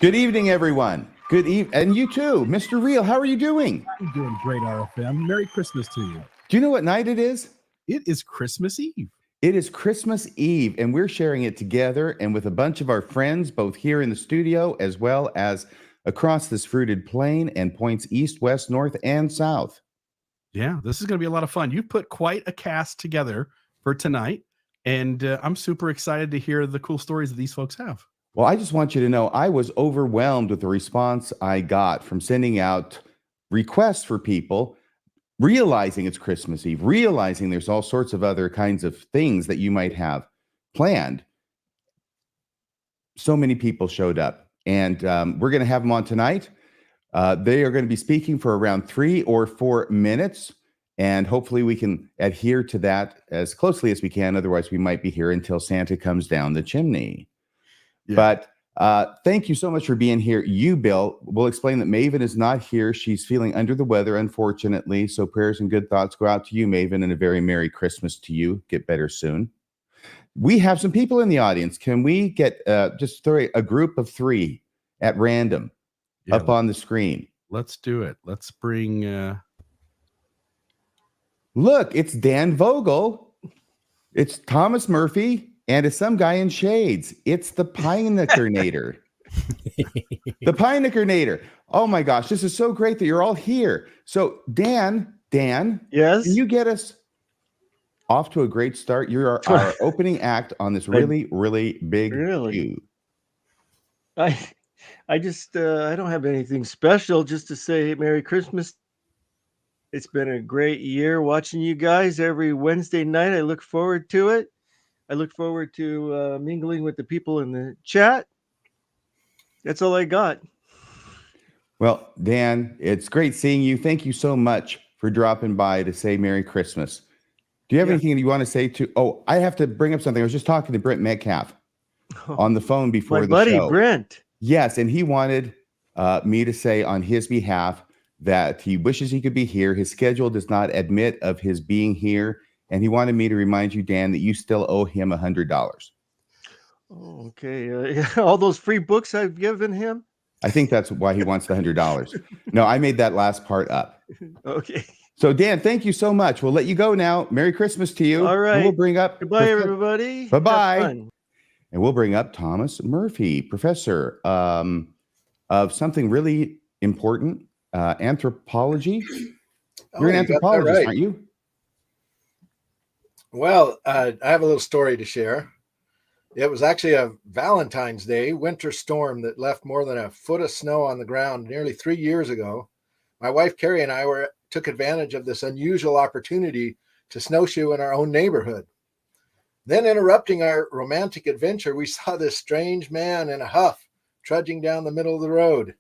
Good evening, everyone. And you too, Mr. Real. How are you doing? I'm doing great, RFM. Merry Christmas to you. Do you know what night it is? It is Christmas Eve. It is Christmas Eve, and we're sharing it together and with a bunch of our friends, both here in the studio as well as across this fruited plain and points east, west, north, and south. Yeah, this is going to be a lot of fun. You've put quite a cast together for tonight, and I'm super excited to hear the cool stories that these folks have. Well, I just want you to know I was overwhelmed with the response I got from sending out requests for people, realizing it's Christmas Eve, realizing there's all sorts of other kinds of things that you might have planned. So many people showed up, and we're going to have them on tonight. They are going to be speaking for around 3 or 4 minutes, and hopefully we can adhere to that as closely as we can. Otherwise, we might be here until Santa comes down the chimney. Yeah. But thank you so much for being here. You, Bill, will explain that Maven is not here. She's feeling under the weather, unfortunately. So prayers and good thoughts go out to you, Maven, and a very Merry Christmas to you. Get better soon. We have some people in the audience. Can we get just throw a group of 3 at random up on the screen? Let's do it. Let's bring... Look, it's Dan Vogel. It's Thomas Murphy. And it's some guy in shades. It's the Pie-Nicker-nator. The Pie-Nicker-nator. Oh my gosh, this is so great that you're all here. So Dan, yes, can you get us off to a great start? You're our opening act on this really big queue. I just I don't have anything special, just to say Merry Christmas. It's been a great year watching you guys every Wednesday night. I look forward to it. I look forward to mingling with the people in the chat. That's all I got. Well, Dan, it's great seeing you. Thank you so much for dropping by to say Merry Christmas. Do you have anything that you want to say to... Oh, I have to bring up something. I was just talking to Brent Metcalf on the phone before the show. My buddy, Brent. Yes, and he wanted me to say on his behalf that he wishes he could be here. His schedule does not admit of his being here. And he wanted me to remind you, Dan, that you still owe him $100. Oh, okay. All those free books I've given him? I think that's why he wants the $100. No, I made that last part up. Okay. So, Dan, thank you so much. We'll let you go now. Merry Christmas to you. All right. And we'll bring up... Goodbye, everybody. Bye-bye. And we'll bring up Thomas Murphy, professor of something really important, anthropology. You're an anthropologist, aren't you? Well, I have a little story to share. It was actually a Valentine's Day winter storm that left more than a foot of snow on the ground nearly 3 years ago. My wife, Carrie, and I took advantage of this unusual opportunity to snowshoe in our own neighborhood. Then, interrupting our romantic adventure, we saw this strange man in a huff trudging down the middle of the road.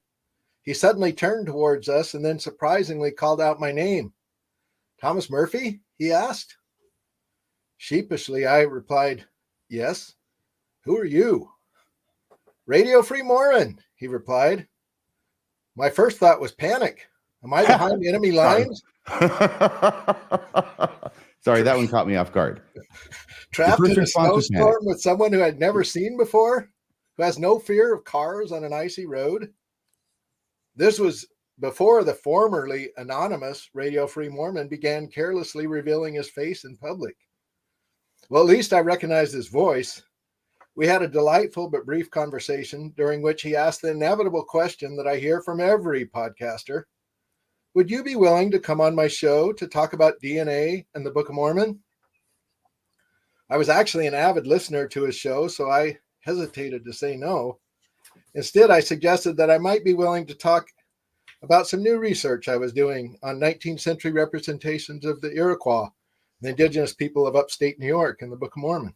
He suddenly turned towards us and then surprisingly called out my name. "Thomas Murphy?" he asked. Sheepishly, I replied, "Yes. Who are you?" "Radio Free Mormon," he replied. My first thought was panic. Am I behind enemy lines? Sorry, that one caught me off guard. Trapped in a snowstorm with someone who I'd never seen before, who has no fear of cars on an icy road. This was before the formerly anonymous Radio Free Mormon began carelessly revealing his face in public. Well, at least I recognized his voice. We had a delightful but brief conversation during which he asked the inevitable question that I hear from every podcaster. Would you be willing to come on my show to talk about DNA and the Book of Mormon? I was actually an avid listener to his show, so I hesitated to say no. Instead, I suggested that I might be willing to talk about some new research I was doing on 19th century representations of the Iroquois, the indigenous people of upstate New York, in the Book of Mormon.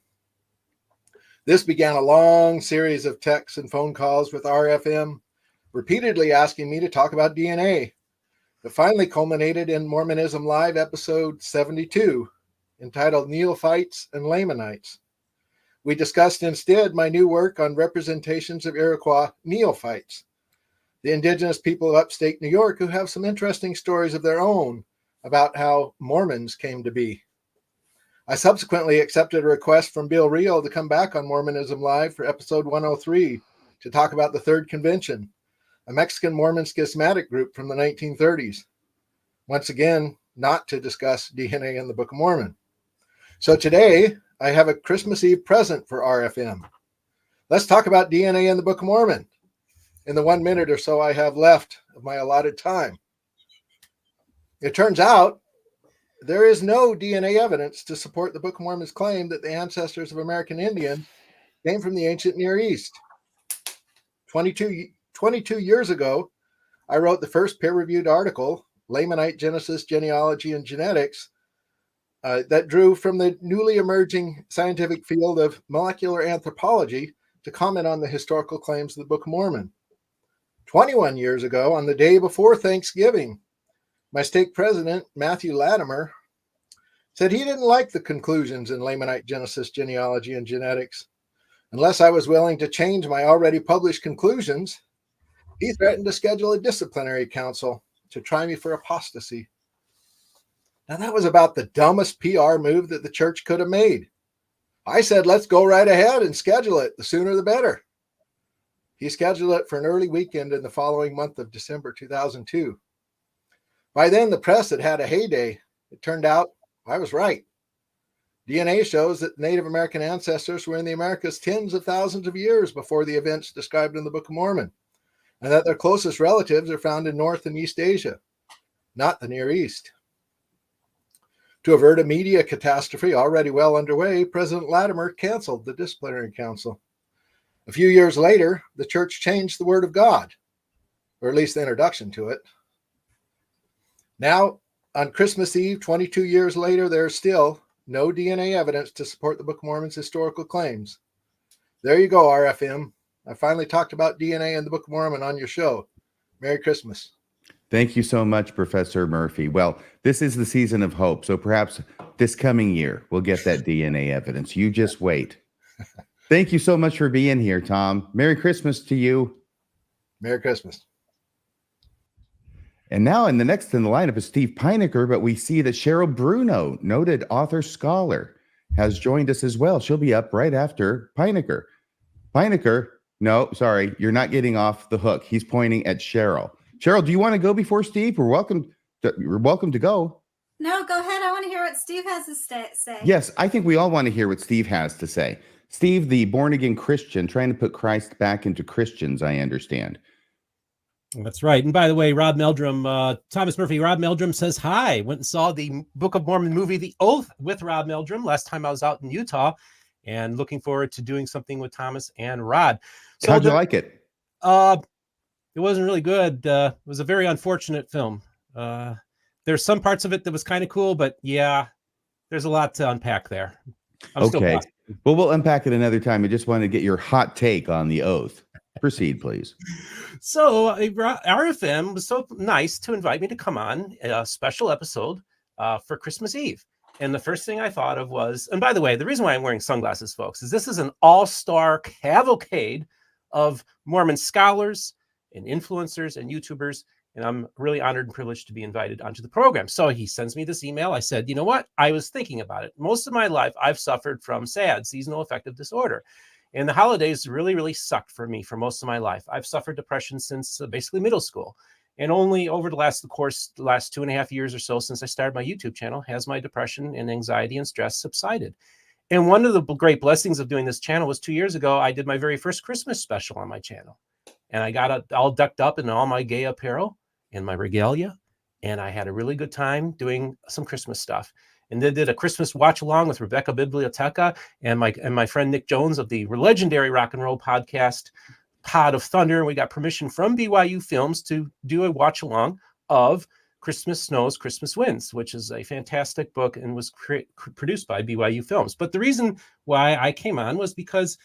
This began a long series of texts and phone calls with RFM, repeatedly asking me to talk about DNA. It finally culminated in Mormonism Live episode 72, entitled Neophytes and Lamanites. We discussed instead my new work on representations of Iroquois neophytes, the indigenous people of upstate New York who have some interesting stories of their own about how Mormons came to be. I subsequently accepted a request from Bill Reel to come back on Mormonism Live for episode 103 to talk about the Third Convention, a Mexican Mormon schismatic group from the 1930s. Once again, not to discuss DNA in the Book of Mormon. So today, I have a Christmas Eve present for RFM. Let's talk about DNA in the Book of Mormon in the 1 minute or so I have left of my allotted time. It turns out there is no DNA evidence to support the Book of Mormon's claim that the ancestors of American Indians came from the ancient Near East. 22 years ago, I wrote the first peer-reviewed article, Lamanite Genesis, Genealogy, and Genetics, that drew from the newly emerging scientific field of molecular anthropology to comment on the historical claims of the Book of Mormon. 21 years ago, on the day before Thanksgiving, my stake president, Matthew Latimer, said he didn't like the conclusions in Lamanite Genesis, Genealogy, and Genetics. Unless I was willing to change my already published conclusions, he threatened to schedule a disciplinary council to try me for apostasy. Now, that was about the dumbest PR move that the church could have made. I said, let's go right ahead and schedule it. The sooner the better. He scheduled it for an early weekend in the following month of December 2002. By then, the press had had a heyday. It turned out I was right. DNA shows that Native American ancestors were in the Americas tens of thousands of years before the events described in the Book of Mormon, and that their closest relatives are found in North and East Asia, not the Near East. To avert a media catastrophe already well underway, President Latimer canceled the disciplinary council. A few years later, the church changed the Word of God, or at least the introduction to it. Now, on Christmas Eve, 22 years later, there is still no DNA evidence to support the Book of Mormon's historical claims. There you go, RFM. I finally talked about DNA and the Book of Mormon on your show. Merry Christmas. Thank you so much, Professor Murphy. Well, this is the season of hope, so perhaps this coming year we'll get that DNA evidence. You just wait. Thank you so much for being here, Tom. Merry Christmas to you. Merry Christmas. And now in the lineup is Steve Pinecker, but we see that Cheryl Bruno, noted author scholar, has joined us as well. She'll be up right after Pinecker. Pinecker, no, sorry, you're not getting off the hook. He's pointing at Cheryl. Cheryl, do you want to go before Steve? You're welcome to go. No, go ahead. I want to hear what Steve has to say. Yes, I think we all want to hear what Steve has to say. Steve, the born-again Christian, trying to put Christ back into Christians, I understand. That's right. And by the way, Rob Meldrum, Thomas Murphy, Rob Meldrum says hi. Went and saw the Book of Mormon movie, The Oath, with Rob Meldrum last time I was out in Utah, and looking forward to doing something with Thomas and Rod. So how'd you like it? It wasn't really good. It was a very unfortunate film. There's some parts of it that was kind of cool, but yeah, there's a lot to unpack there. Okay. Well, we'll unpack it another time. I just wanted to get your hot take on The Oath. Proceed, please. So RFM was so nice to invite me to come on a special episode for Christmas Eve. And the first thing I thought of was, and by the way, the reason why I'm wearing sunglasses, folks, is this is an all-star cavalcade of Mormon scholars and influencers and YouTubers. And I'm really honored and privileged to be invited onto the program. So he sends me this email. I said, you know what? I was thinking about it. Most of my life, I've suffered from SAD, seasonal affective disorder. And the holidays really, really sucked for me for most of my life. I've suffered depression since basically middle school. And only over the last 2.5 years or so since I started my YouTube channel has my depression and anxiety and stress subsided. And one of the great blessings of doing this channel was 2 years ago, I did my very first Christmas special on my channel. And I got all decked up in all my gay apparel and my regalia. And I had a really good time doing some Christmas stuff. And then did a Christmas watch along with Rebecca Biblioteca and my friend Nick Jones of the legendary rock and roll podcast Pod of Thunder. We got permission from BYU Films to do a watch along of Christmas Snows, Christmas Winds, which is a fantastic book and was produced by BYU Films. But the reason why I came on was because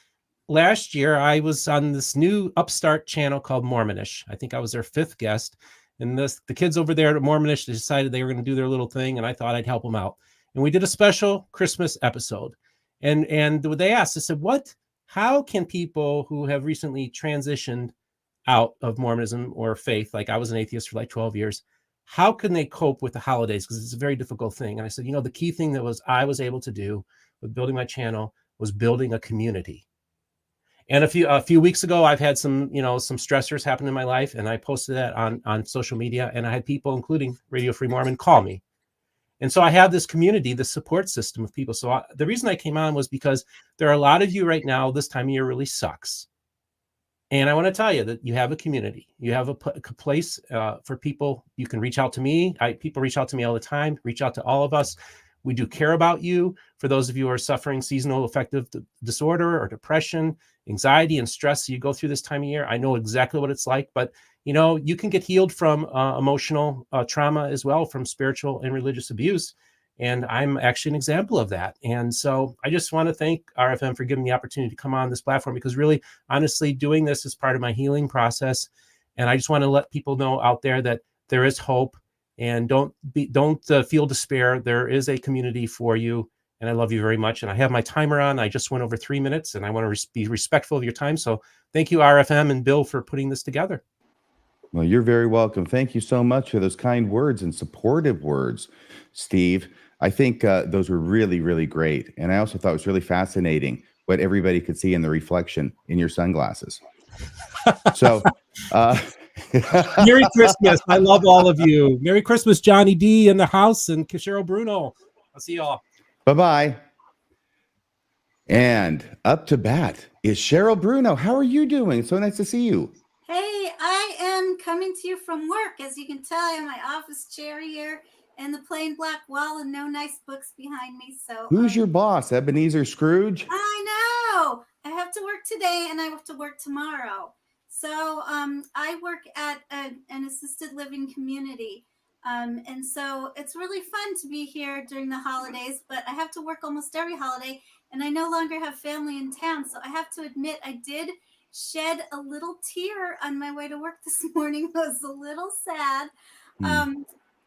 last year I was on this new upstart channel called Mormonish. I think I was their 5th guest. And the kids over there at Mormonish decided they were going to do their little thing, and I thought I'd help them out. And we did a special Christmas episode. And they asked, I said, how can people who have recently transitioned out of Mormonism or faith, like I was an atheist for like 12 years, how can they cope with the holidays? Because it's a very difficult thing. And I said, the key thing that I was able to do with building my channel was building a community. And a few weeks ago, I've had some stressors happen in my life, and I posted that on social media, and I had people, including Radio Free Mormon, call me. And so I have this community, this support system of people. So the reason I came on was because there are a lot of you right now, this time of year really sucks. And I want to tell you that you have a community. You have a place for people. You can reach out to me. People reach out to me all the time. Reach out to all of us. We do care about you. For those of you who are suffering seasonal affective disorder or depression, anxiety, and stress, you go through this time of year. I know exactly what it's like, but you can get healed from emotional trauma as well, from spiritual and religious abuse. And I'm actually an example of that. And so I just want to thank RFM for giving me the opportunity to come on this platform, because really, honestly, doing this is part of my healing process. And I just want to let people know out there that there is hope, and don't feel despair. There is a community for you. And I love you very much. And I have my timer on. I just went over 3 minutes, and I want to be respectful of your time. So thank you, RFM and Bill, for putting this together. Well, you're very welcome. Thank you so much for those kind words and supportive words, Steve. I think those were really, really great. And I also thought it was really fascinating what everybody could see in the reflection in your sunglasses. So, Merry Christmas. I love all of you. Merry Christmas, Johnny D in the house, and Cheryl Bruno. I'll see you all. Bye-bye. And up to bat is Cheryl Bruno. How are you doing? So nice to see you. Hey, I am coming to you from work. As you can tell, I have my office chair here and the plain black wall and no nice books behind me. So who's your boss, Ebenezer Scrooge? I know. I have to work today and I have to work tomorrow. So I work at an assisted living community. And so it's really fun to be here during the holidays, but I have to work almost every holiday, and I no longer have family in town. So I have to admit, I did shed a little tear on my way to work this morning. It was a little sad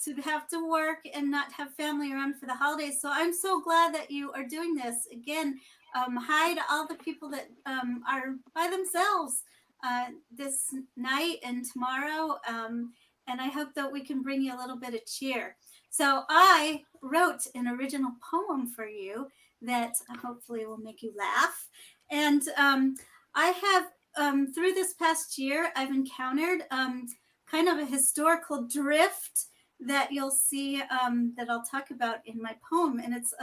to have to work and not have family around for the holidays. So I'm so glad that you are doing this. Again, hi to all the people that are by themselves this night and tomorrow. And I hope that we can bring you a little bit of cheer. So I wrote an original poem for you that hopefully will make you laugh. And I have, through this past year, I've encountered kind of a historical drift that you'll see that I'll talk about in my poem. And it's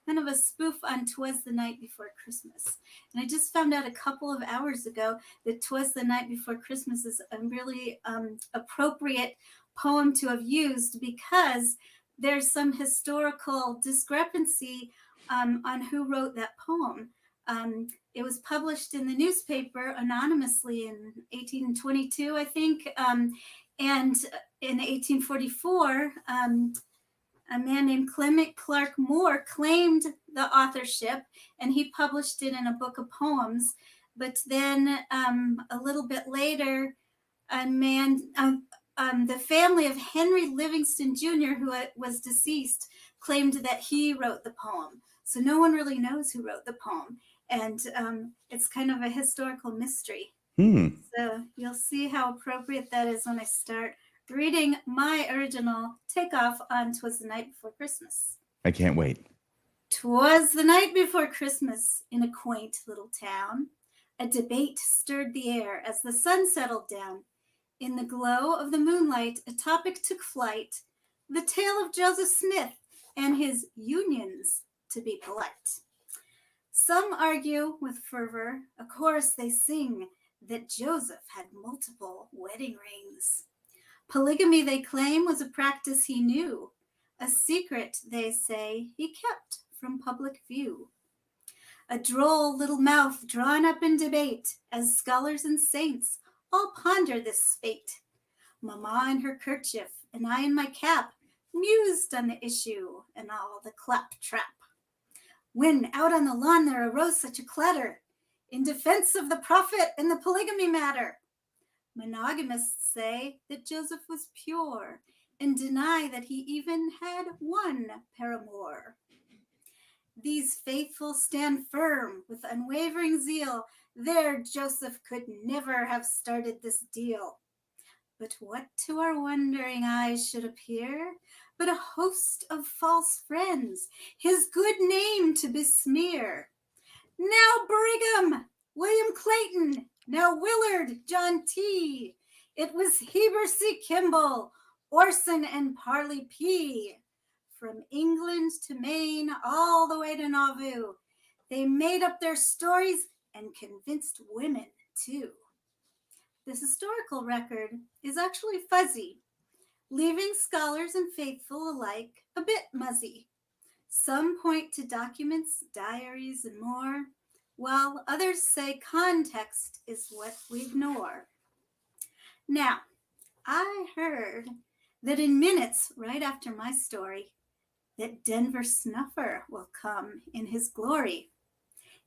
kind of a spoof on 'Twas the Night Before Christmas. And I just found out a couple of hours ago that 'Twas the Night Before Christmas is a really appropriate poem to have used, because there's some historical discrepancy on who wrote that poem. It was published in the newspaper anonymously in 1822, I think. And in 1844, a man named Clement Clark Moore claimed the authorship, and he published it in a book of poems. But then a little bit later, a man, the family of Henry Livingston Jr., who was deceased, claimed that he wrote the poem. So no one really knows who wrote the poem. And it's kind of a historical mystery. So you'll see how appropriate that is when I start reading my original takeoff on 'Twas the Night Before Christmas. I can't wait. 'Twas the night before Christmas in a quaint little town. A debate stirred the air as the sun settled down. In the glow of the moonlight, a topic took flight, the tale of Joseph Smith and his unions, to be polite. Some argue with fervor, a chorus they sing, that Joseph had multiple wedding rings. Polygamy, they claim, was a practice he knew, a secret, they say, he kept from public view. A droll little mouth drawn up in debate, as scholars and saints all ponder this fate. Mamma in her kerchief, and I in my cap, mused on the issue and all the claptrap. When out on the lawn there arose such a clatter, in defense of the prophet and the polygamy matter. Monogamists say that Joseph was pure, and deny that he even had one paramour. These faithful stand firm with unwavering zeal. Their Joseph could never have started this deal. But what to our wondering eyes should appear but a host of false friends, his good name to besmear? Now, Brigham, William Clayton, now Willard John T. It was Heber C. Kimball, Orson and Parley P. From England to Maine, all the way to Nauvoo. They made up their stories and convinced women, too. This historical record is actually fuzzy, leaving scholars and faithful alike a bit muzzy. Some point to documents, diaries, and more, while others say context is what we ignore. Now, I heard that in minutes right after my story, that Denver Snuffer will come in his glory.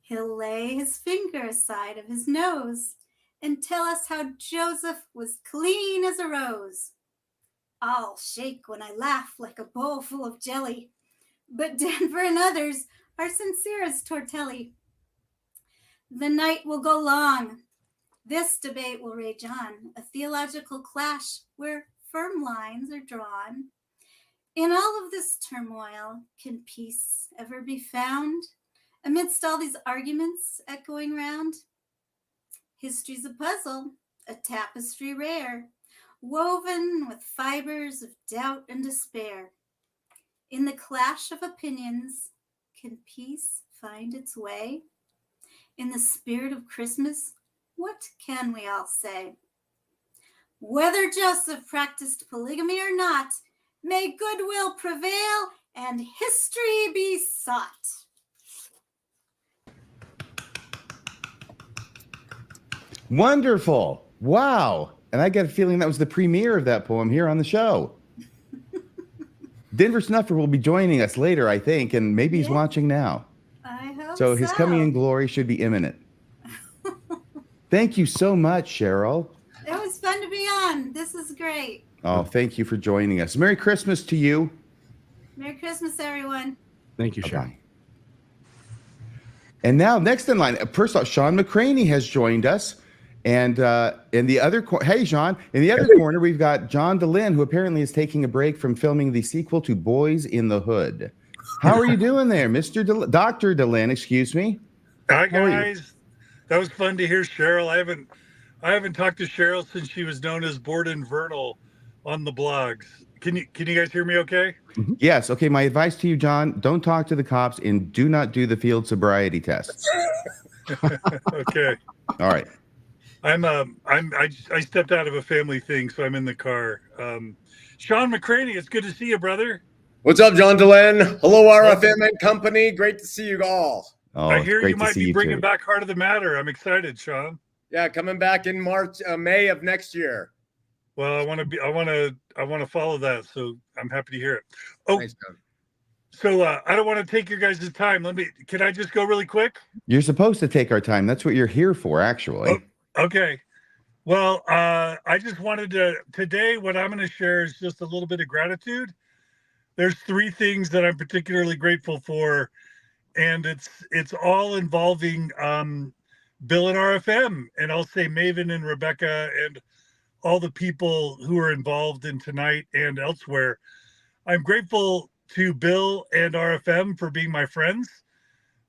He'll lay his finger aside of his nose and tell us how Joseph was clean as a rose. I'll shake when I laugh like a bowl full of jelly, but Denver and others are sincere as tortelli. The night will go long. This debate will rage on, a theological clash where firm lines are drawn. In all of this turmoil, can peace ever be found amidst all these arguments echoing round? History's a puzzle, a tapestry rare, woven with fibers of doubt and despair. In the clash of opinions, can peace find its way? In the spirit of Christmas, what can we all say? Whether Joseph practiced polygamy or not, may goodwill prevail and history be sought. Wonderful. Wow. And I get a feeling that was the premiere of that poem here on the show. Denver Snuffer will be joining us later, I think, and maybe he's watching now. I hope So his coming in glory should be imminent. Thank you so much, Cheryl. It was fun to be on. This is great. Oh, thank you for joining us. Merry Christmas to you. Merry Christmas, everyone. Thank you, Cheryl. Bye-bye. And now, next in line, first off, Sean McCraney has joined us. And in the other corner, hey, Sean, in the other corner, we've got John DeLynn, who apparently is taking a break from filming the sequel to Boys in the Hood. How are you doing there, Dr. DeLynn, excuse me? Hi, guys. That was fun to hear Cheryl. I haven't talked to Cheryl since she was known as Borden Vernal on the blogs. Can you guys hear me okay? Yes. Okay. My advice to you, John, don't talk to the cops and do not do the field sobriety tests. Okay. All right. I stepped out of a family thing, so I'm in the car. Sean McCraney, it's good to see you, brother. What's up, John DeLynn? Hello, RFM and company. Great to see you all. Oh, I hear you might be bringing too. back Heart of the Matter. I'm excited, Sean. Yeah, coming back in May of next year. Well, I want to follow that, so I'm happy to hear it. Oh, Thanks, John. So I don't want to take your guys' time. Can I just go really quick? You're supposed to take our time. That's what you're here for, actually. Oh, okay. Well, I just wanted today, what I'm going to share is just a little bit of gratitude. There's 3 things that I'm particularly grateful for, and it's all involving Bill and RFM, and I'll say Maven and Rebecca and all the people who are involved in tonight and elsewhere. I'm grateful to Bill and RFM for being my friends.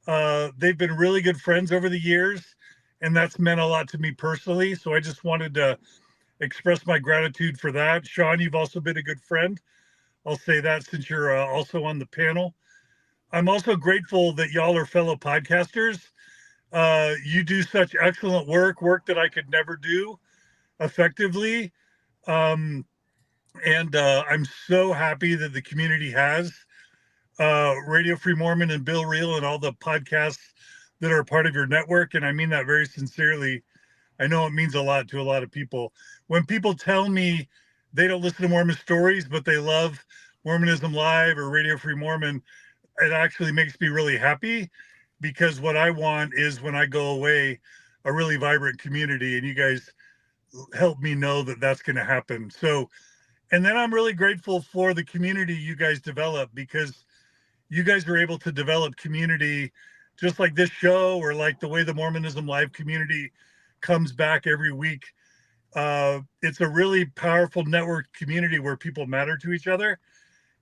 They've been really good friends over the years, and that's meant a lot to me personally. So I just wanted to express my gratitude for that. Sean, you've also been a good friend. I'll say that since you're also on the panel. I'm also grateful that y'all are fellow podcasters. You do such excellent work that I could never do effectively. And I'm so happy that the community has Radio Free Mormon and Bill Reel and all the podcasts that are a part of your network. And I mean that very sincerely. I know it means a lot to a lot of people. When people tell me they don't listen to Mormon stories, but they love Mormonism Live or Radio Free Mormon, it actually makes me really happy, because what I want is, when I go away, a really vibrant community, and you guys help me know that that's going to happen. So, and then I'm really grateful for the community you guys develop, because you guys are able to develop community just like this show, or like the way the Mormonism Live community comes back every week. It's a really powerful network community where people matter to each other.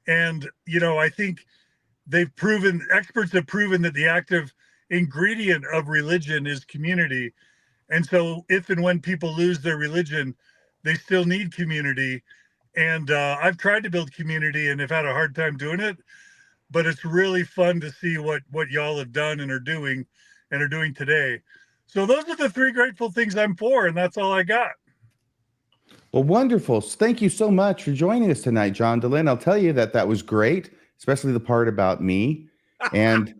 And, I think experts have proven that the act of ingredient of religion is community. And so if and when people lose their religion, they still need community. And I've tried to build community and have had a hard time doing it, but it's really fun to see what y'all have done and are doing today. So those are the three grateful things I'm for, and that's all I got. Well, wonderful. Thank you so much for joining us tonight, John DeLynn. I'll tell you that was great, especially the part about me. And,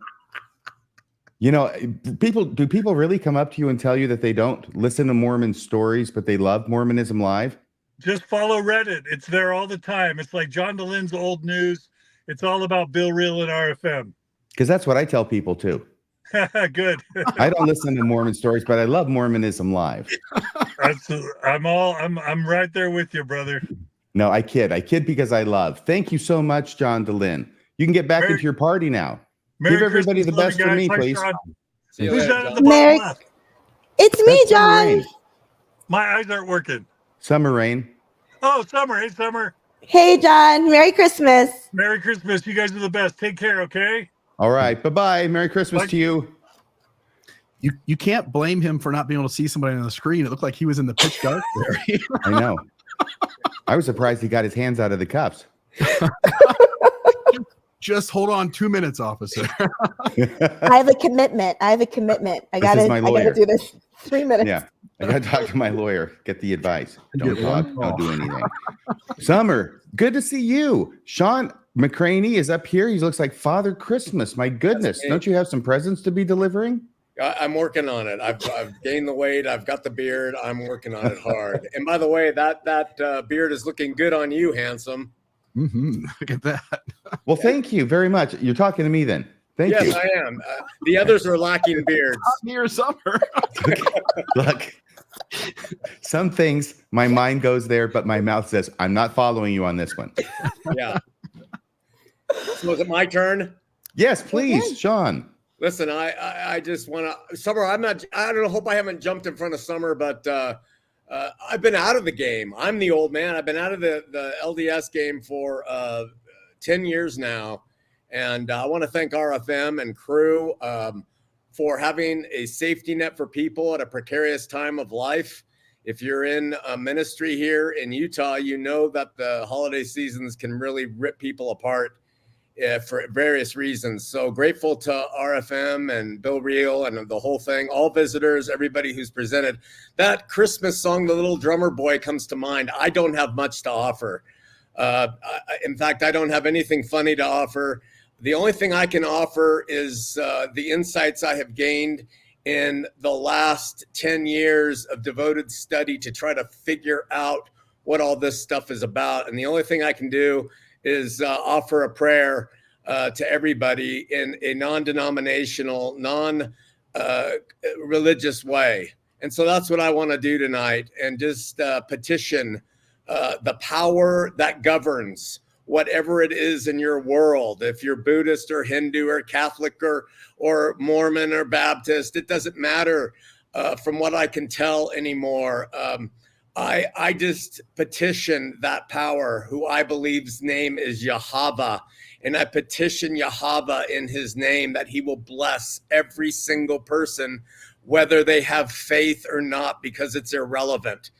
you know, do people really come up to you and tell you that they don't listen to Mormon stories, but they love Mormonism Live? Just follow Reddit. It's there all the time. It's like John DeLynn's old news. It's all about Bill Reel and RFM. Because that's what I tell people too. Good. I don't listen to Mormon stories, but I love Mormonism Live. I'm right there with you, brother. No, I kid because I love. Thank you so much, John DeLynn. You can get back into your party now. Give everybody the best for me, please. Who's that at the bottom left? It's me, John. My eyes aren't working. Summer Rain. Oh, Summer. Hey, Summer. Hey, John. Merry Christmas. Merry Christmas. You guys are the best. Take care, okay? All right. Bye-bye. Merry Christmas to you. You can't blame him for not being able to see somebody on the screen. It looked like he was in the pitch dark there. I know. I was surprised he got his hands out of the cuffs. Just hold on 2 minutes, officer. I have a commitment. I gotta do this 3 minutes. Yeah. I gotta talk to my lawyer, get the advice. Don't talk, don't do anything. Summer, good to see you. Sean McCraney is up here. He looks like Father Christmas. My goodness. Don't you have some presents to be delivering? I'm working on it. I've gained the weight. I've got the beard. I'm working on it hard. And by the way, that beard is looking good on you, handsome. Mm-hmm. Look at that. Well, thank you very much. You're talking to me then. Thank you. Yes, I am. The others are lacking beards. Near Summer. Look, some things my mind goes there, but my mouth says, I'm not following you on this one. Yeah. So is it my turn? Yes, please, Sean. Listen, I just want to, Summer, I don't know, hope I haven't jumped in front of Summer, but I've been out of the game. I'm the old man. I've been out of the LDS game for 10 years now. And I want to thank RFM and crew for having a safety net for people at a precarious time of life. If you're in a ministry here in Utah, you know that the holiday seasons can really rip people apart for various reasons. So grateful to RFM and Bill Reel and the whole thing, all visitors, everybody who's presented. That Christmas song, The Little Drummer Boy, comes to mind. I don't have much to offer. In fact, I don't have anything funny to offer. The only thing I can offer is the insights I have gained in the last 10 years of devoted study to try to figure out what all this stuff is about. And the only thing I can do is offer a prayer to everybody in a non-denominational, non-religious way. And so that's what I want to do tonight, and just petition the power that governs whatever it is in your world. If you're Buddhist or Hindu or Catholic or Mormon or Baptist, it doesn't matter from what I can tell anymore. I just petition that power, who I believe's name is Yahweh, and I petition Yahweh in his name that he will bless every single person, whether they have faith or not, because it's irrelevant.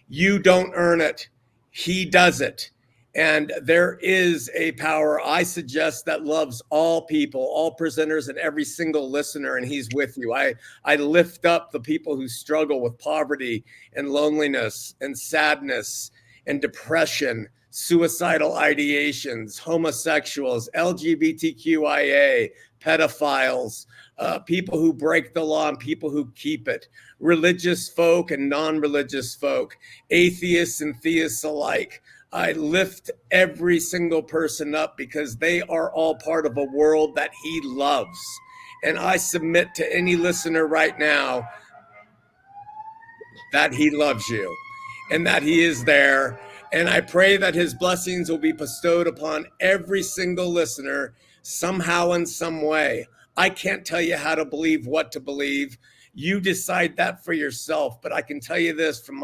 You don't earn it. He does it. And there is a power, I suggest, that loves all people, all presenters, and every single listener, and he's with you. I lift up the people who struggle with poverty and loneliness and sadness and depression, suicidal ideations, homosexuals, LGBTQIA, pedophiles, people who break the law and people who keep it, religious folk and non-religious folk, atheists and theists alike. I lift every single person up because they are all part of a world that he loves. And I submit to any listener right now that he loves you and that he is there. And I pray that his blessings will be bestowed upon every single listener somehow in some way. I can't tell you how to believe, what to believe. You decide that for yourself. But I can tell you this from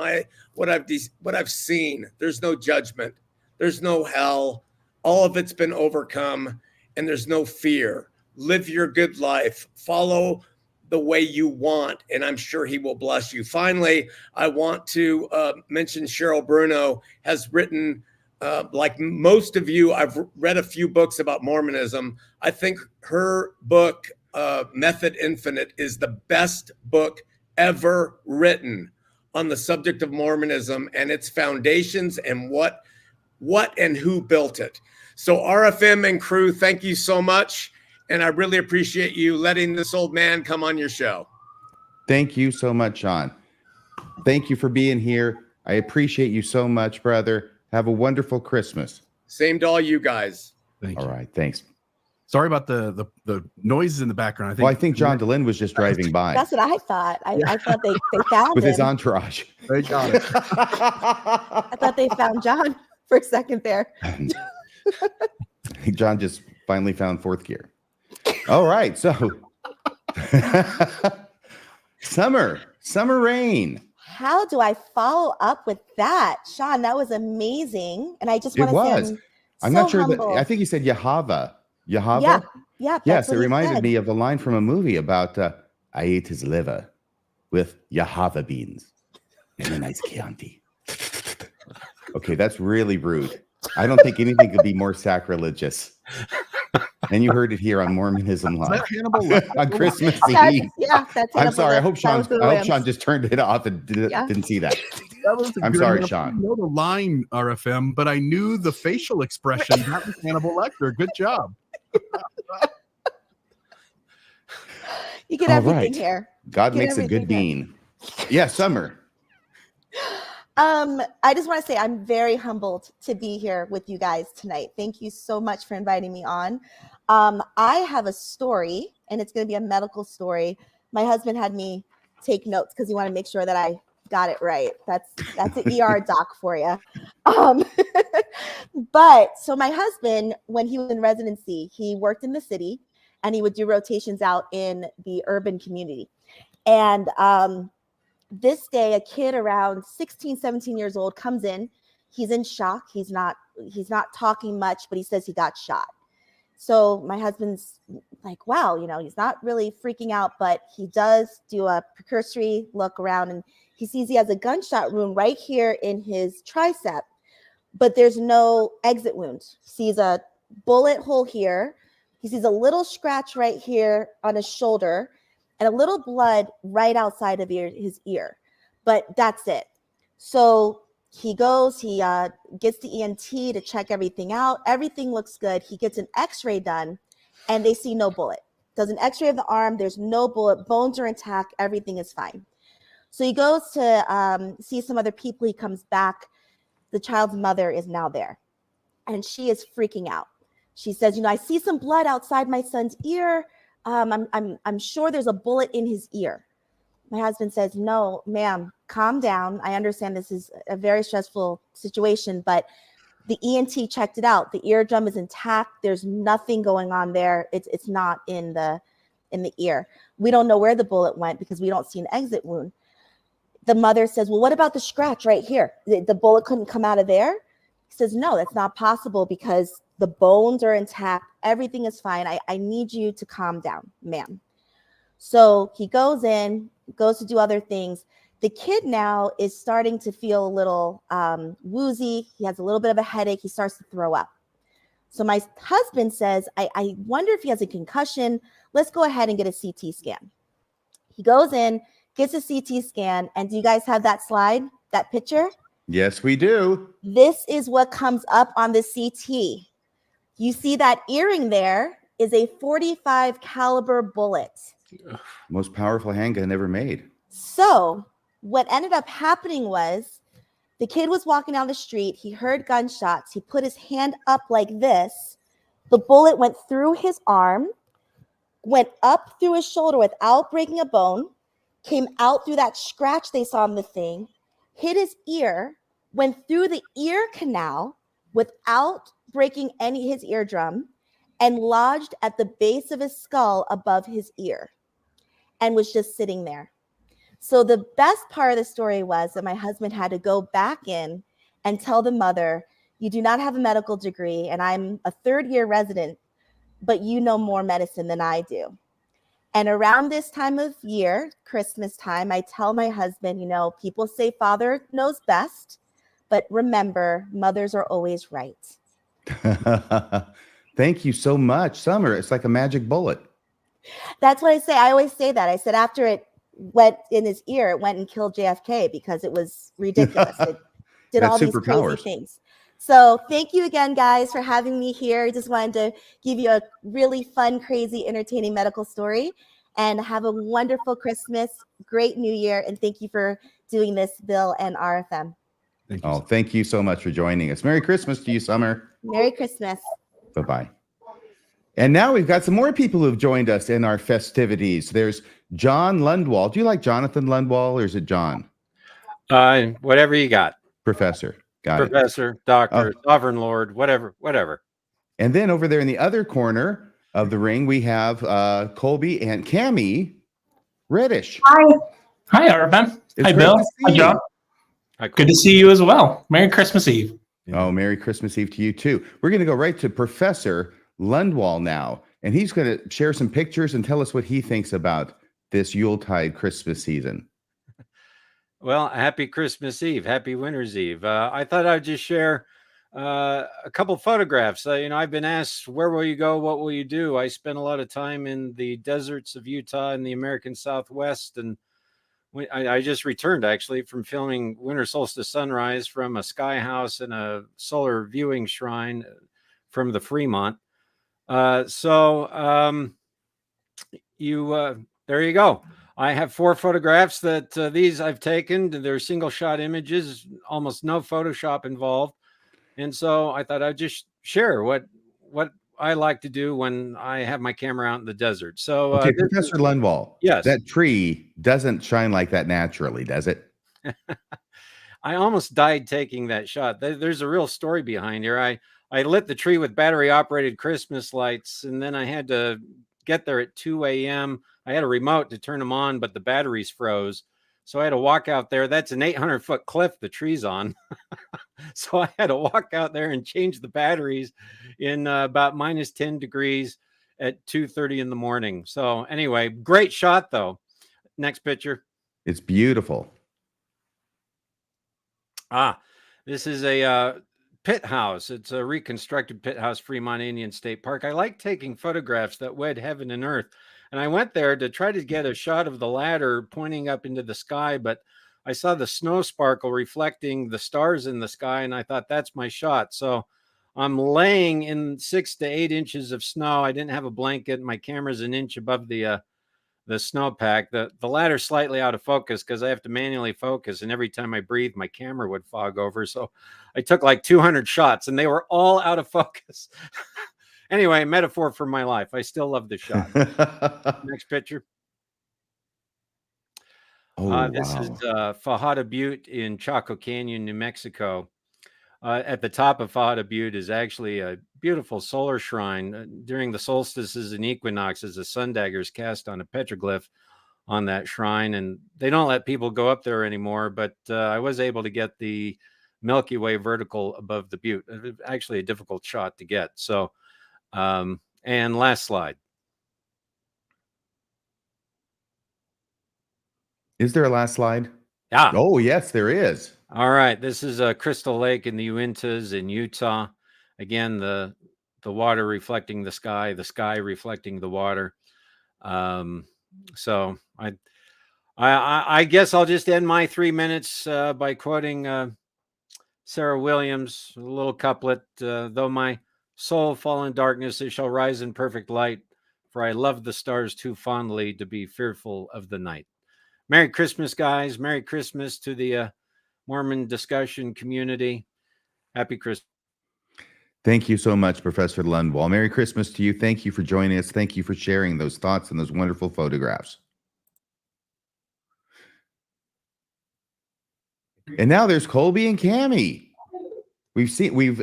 what I've seen. There's no judgment. There's no hell. All of it's been overcome, and there's no fear. live your good life, follow the way you want, and I'm sure he will bless you. Finally, I want to mention Cheryl Bruno has written, like most of you, I've read a few books about Mormonism. I think her book, Method Infinite, is the best book ever written on the subject of Mormonism and its foundations and what and who built it. So RFM and crew, thank you so much. And I really appreciate you letting this old man come on your show. Thank you so much, Sean. Thank you for being here. I appreciate you so much, brother. Have a wonderful Christmas. Same to all you guys. Thank you. All right, thanks. Sorry about the noises in the background. I think John DeLynn was just driving by. That's what I thought. I thought they found with him. his entourage. They got it. I thought they found John for a second there. John just finally found fourth gear. All right, so summer rain. How do I follow up with that, Sean? That was amazing, and I just want to say I'm not sure that I think you said Yahava. Yeah. Yes, it reminded me of a line from a movie about I ate his liver with Yahava beans and a nice Chianti. Okay, that's really rude. I don't think anything could be more sacrilegious. And you heard it here on Mormonism Live on Christmas Eve. That's I'm sorry. I hope Sean just turned it off and didn't see that. I'm sorry, Sean. I know the line, RFM, but I knew the facial expression. That was Hannibal Lecter. Good job. You get everything here. God makes a good bean. Yeah, Summer. I just want to say I'm very humbled to be here with you guys tonight. Thank you so much for inviting me on. I have a story, and it's going to be a medical story. My husband had me take notes because he wanted to make sure that I got it right. That's an ER doc for you. But so my husband, when he was in residency, he worked in the city, and he would do rotations out in the urban community. And this day, a kid around 16, 17 years old comes in. He's in shock. He's not talking much, but he says he got shot. So my husband's like, wow, he's not really freaking out, but he does do a precursory look around, and he sees he has a gunshot wound right here in his tricep, but there's no exit wound. He sees a bullet hole here. He sees a little scratch right here on his shoulder, and a little blood right outside of his ear, but that's it. So he goes, he gets the ENT to check everything out. Everything looks good. He gets an x-ray done, and they see no bullet. Does an x-ray of the arm, there's no bullet, bones are intact, everything is fine. So he goes to see some other people. He comes back. The child's mother is now there, and she is freaking out. She says, I see some blood outside my son's ear. I'm sure there's a bullet in his ear. My husband says, no, ma'am, calm down. I understand this is a very stressful situation, but the ENT checked it out. The eardrum is intact. There's nothing going on there. It's not in the ear. We don't know where the bullet went because we don't see an exit wound. The mother says, well, what about the scratch right here? The bullet couldn't come out of there? He says, no, that's not possible because the bones are intact. Everything is fine. I need you to calm down, ma'am. So he goes to do other things. The kid now is starting to feel a little woozy. He has a little bit of a headache. He starts to throw up. So my husband says, I wonder if he has a concussion. Let's go ahead and get a CT scan. He goes in, gets a CT scan. And do you guys have that slide, that picture? Yes, we do. This is what comes up on the CT. You see that earring there is a .45 caliber bullet. Most powerful handgun ever made. So what ended up happening was the kid was walking down the street. He heard gunshots. He put his hand up like this. The bullet went through his arm, went up through his shoulder without breaking a bone, came out through that scratch they saw on the thing, hit his ear, went through the ear canal without breaking his eardrum, and lodged at the base of his skull above his ear, and was just sitting there. So the best part of the story was that my husband had to go back in and tell the mother, you do not have a medical degree, and I'm a third-year resident. but you know more medicine than I do. And around this time of year, Christmas time, I tell my husband, people say father knows best, but remember, mothers are always right. Thank you so much, Summer. It's like a magic bullet. That's what I say. I always say that. I said after it went in his ear, it went and killed JFK because it was ridiculous. It did all these crazy things. So thank you again, guys, for having me here. I just wanted to give you a really fun, crazy, entertaining medical story, and have a wonderful Christmas, great New Year, and thank you for doing this, Bill and RFM. Thank you so much for joining us. Merry Christmas to you, Summer. Merry Christmas. Bye-bye. And now we've got some more people who've joined us in our festivities. There's John Lundwall. Do you like Jonathan Lundwall, or is it John? Whatever you got. Professor. Got it. Professor, doctor, sovereign lord, whatever. And then over there in the other corner of the ring, we have Colby and Cammie Reddish. Hi, RFM. Hi, Bill. Hi, John. Good to see you as well. Merry Christmas Eve. Oh, Merry Christmas Eve to you too. We're going to go right to Professor Lundwall now, and he's going to share some pictures and tell us what he thinks about this Yuletide Christmas season. Well, happy Christmas Eve, happy Winter's Eve. I thought I'd just share a couple photographs. I've been asked, where will you go? What will you do? I spent a lot of time in the deserts of Utah and the American Southwest, and I just returned actually from filming winter solstice sunrise from a sky house and a solar viewing shrine from the Fremont. There you go. I have 4 photographs that these I've taken. They're single shot images, almost no Photoshop involved. And so I thought I'd just share what I like to do when I have my camera out in the desert. So, okay, Professor Lundwall, yes, that tree doesn't shine like that naturally, does it? I almost died taking that shot. There's a real story behind here. I lit the tree with battery operated Christmas lights, and then I had to get there at 2 a.m. I had a remote to turn them on, but the batteries froze. So I had to walk out there. That's an 800-foot cliff the tree's on. So I had to walk out there and change the batteries in about minus 10 degrees at 2:30 in the morning. So anyway, great shot though. Next picture. It's beautiful. This is a pit house. It's a reconstructed pit house, Fremont Indian State Park. I like taking photographs that wed heaven and earth. And I went there to try to get a shot of the ladder pointing up into the sky, but I saw the snow sparkle reflecting the stars in the sky, and I thought that's my shot. So I'm laying in 6 to 8 inches of snow. I didn't have a blanket. My camera's an inch above the snowpack. The ladder's slightly out of focus because I have to manually focus, and every time I breathe, my camera would fog over. So I took like 200 shots, and they were all out of focus. Anyway, metaphor for my life. I still love the shot. Next picture. This is Fajada Butte in Chaco Canyon, New Mexico. At the top of Fajada Butte is actually a beautiful solar shrine. During the solstices and equinoxes, the sun dagger is cast on a petroglyph on that shrine, and they don't let people go up there anymore, but I was able to get the Milky Way vertical above the butte. Actually a difficult shot to get. So, and last slide. Is there a last slide? Yeah. Oh, yes, there is. All right. This is a Crystal Lake in the Uintas in Utah. Again, the water reflecting the sky reflecting the water. So I guess I'll just end my 3 minutes by quoting Sarah Williams, a little couplet. Though my soul fall in darkness, it shall rise in perfect light, for I love the stars too fondly to be fearful of the night. Merry Christmas, guys. Merry Christmas to the Mormon discussion community. Happy Christmas. Thank you so much, Professor Lundwall. Merry Christmas to you. Thank you for joining us. Thank you for sharing those thoughts and those wonderful photographs. And now there's Colby and Cammie. We've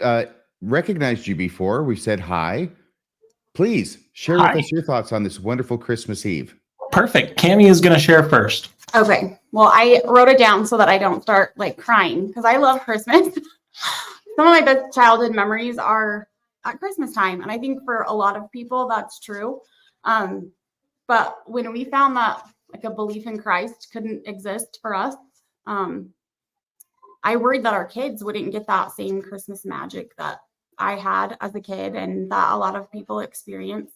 recognized you before. We've said hi. Please share with us your thoughts on this wonderful Christmas Eve. Perfect. Cammie is going to share first. Okay. Well, I wrote it down so that I don't start like crying because I love Christmas. Some of my best childhood memories are at Christmas time. And I think for a lot of people, that's true. But when we found that like a belief in Christ couldn't exist for us, I worried that our kids wouldn't get that same Christmas magic that I had as a kid and that a lot of people experience.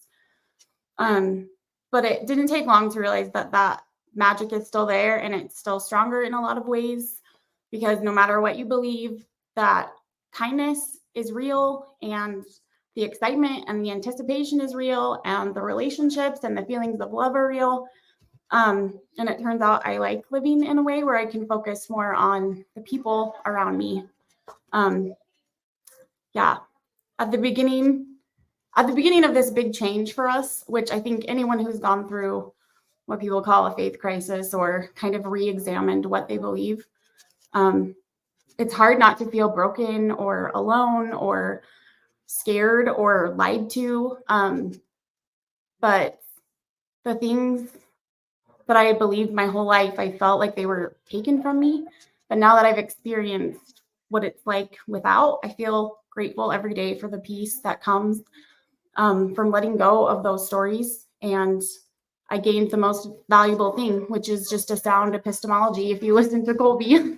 But it didn't take long to realize that that magic is still there, and it's still stronger in a lot of ways, because no matter what you believe, that kindness is real, and the excitement and the anticipation is real, and the relationships and the feelings of love are real. And it turns out I like living in a way where I can focus more on the people around me. At the beginning of this big change for us, which I think anyone who's gone through what people call a faith crisis or kind of re-examined what they believe, it's hard not to feel broken or alone or scared or lied to. But the things that I believed my whole life, I felt like they were taken from me. But now that I've experienced what it's like without, I feel grateful every day for the peace that comes from letting go of those stories. And I gained the most valuable thing, which is just a sound epistemology. If you listen to Colby,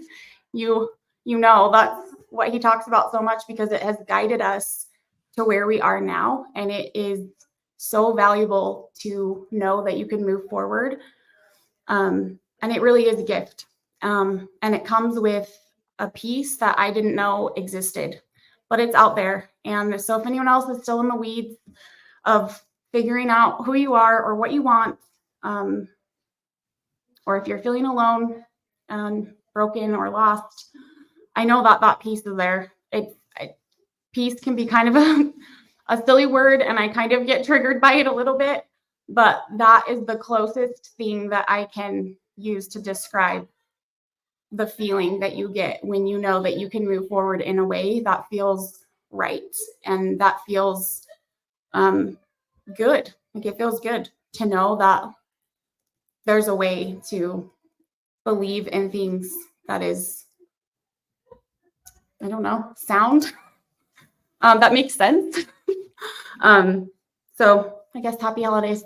you know that's what he talks about so much, because it has guided us to where we are now. And it is so valuable to know that you can move forward. And it really is a gift. And it comes with a piece that I didn't know existed, but it's out there. And so if anyone else is still in the weeds of figuring out who you are or what you want, or if you're feeling alone and broken or lost, I know that that piece is there. Peace can be kind of a silly word, and I kind of get triggered by it a little bit, but that is the closest thing that I can use to describe the feeling that you get when you know that you can move forward in a way that feels right and that feels good. Like, it feels good to know that there's a way to believe in things that is, I don't know, sound, that makes sense. So I guess happy holidays.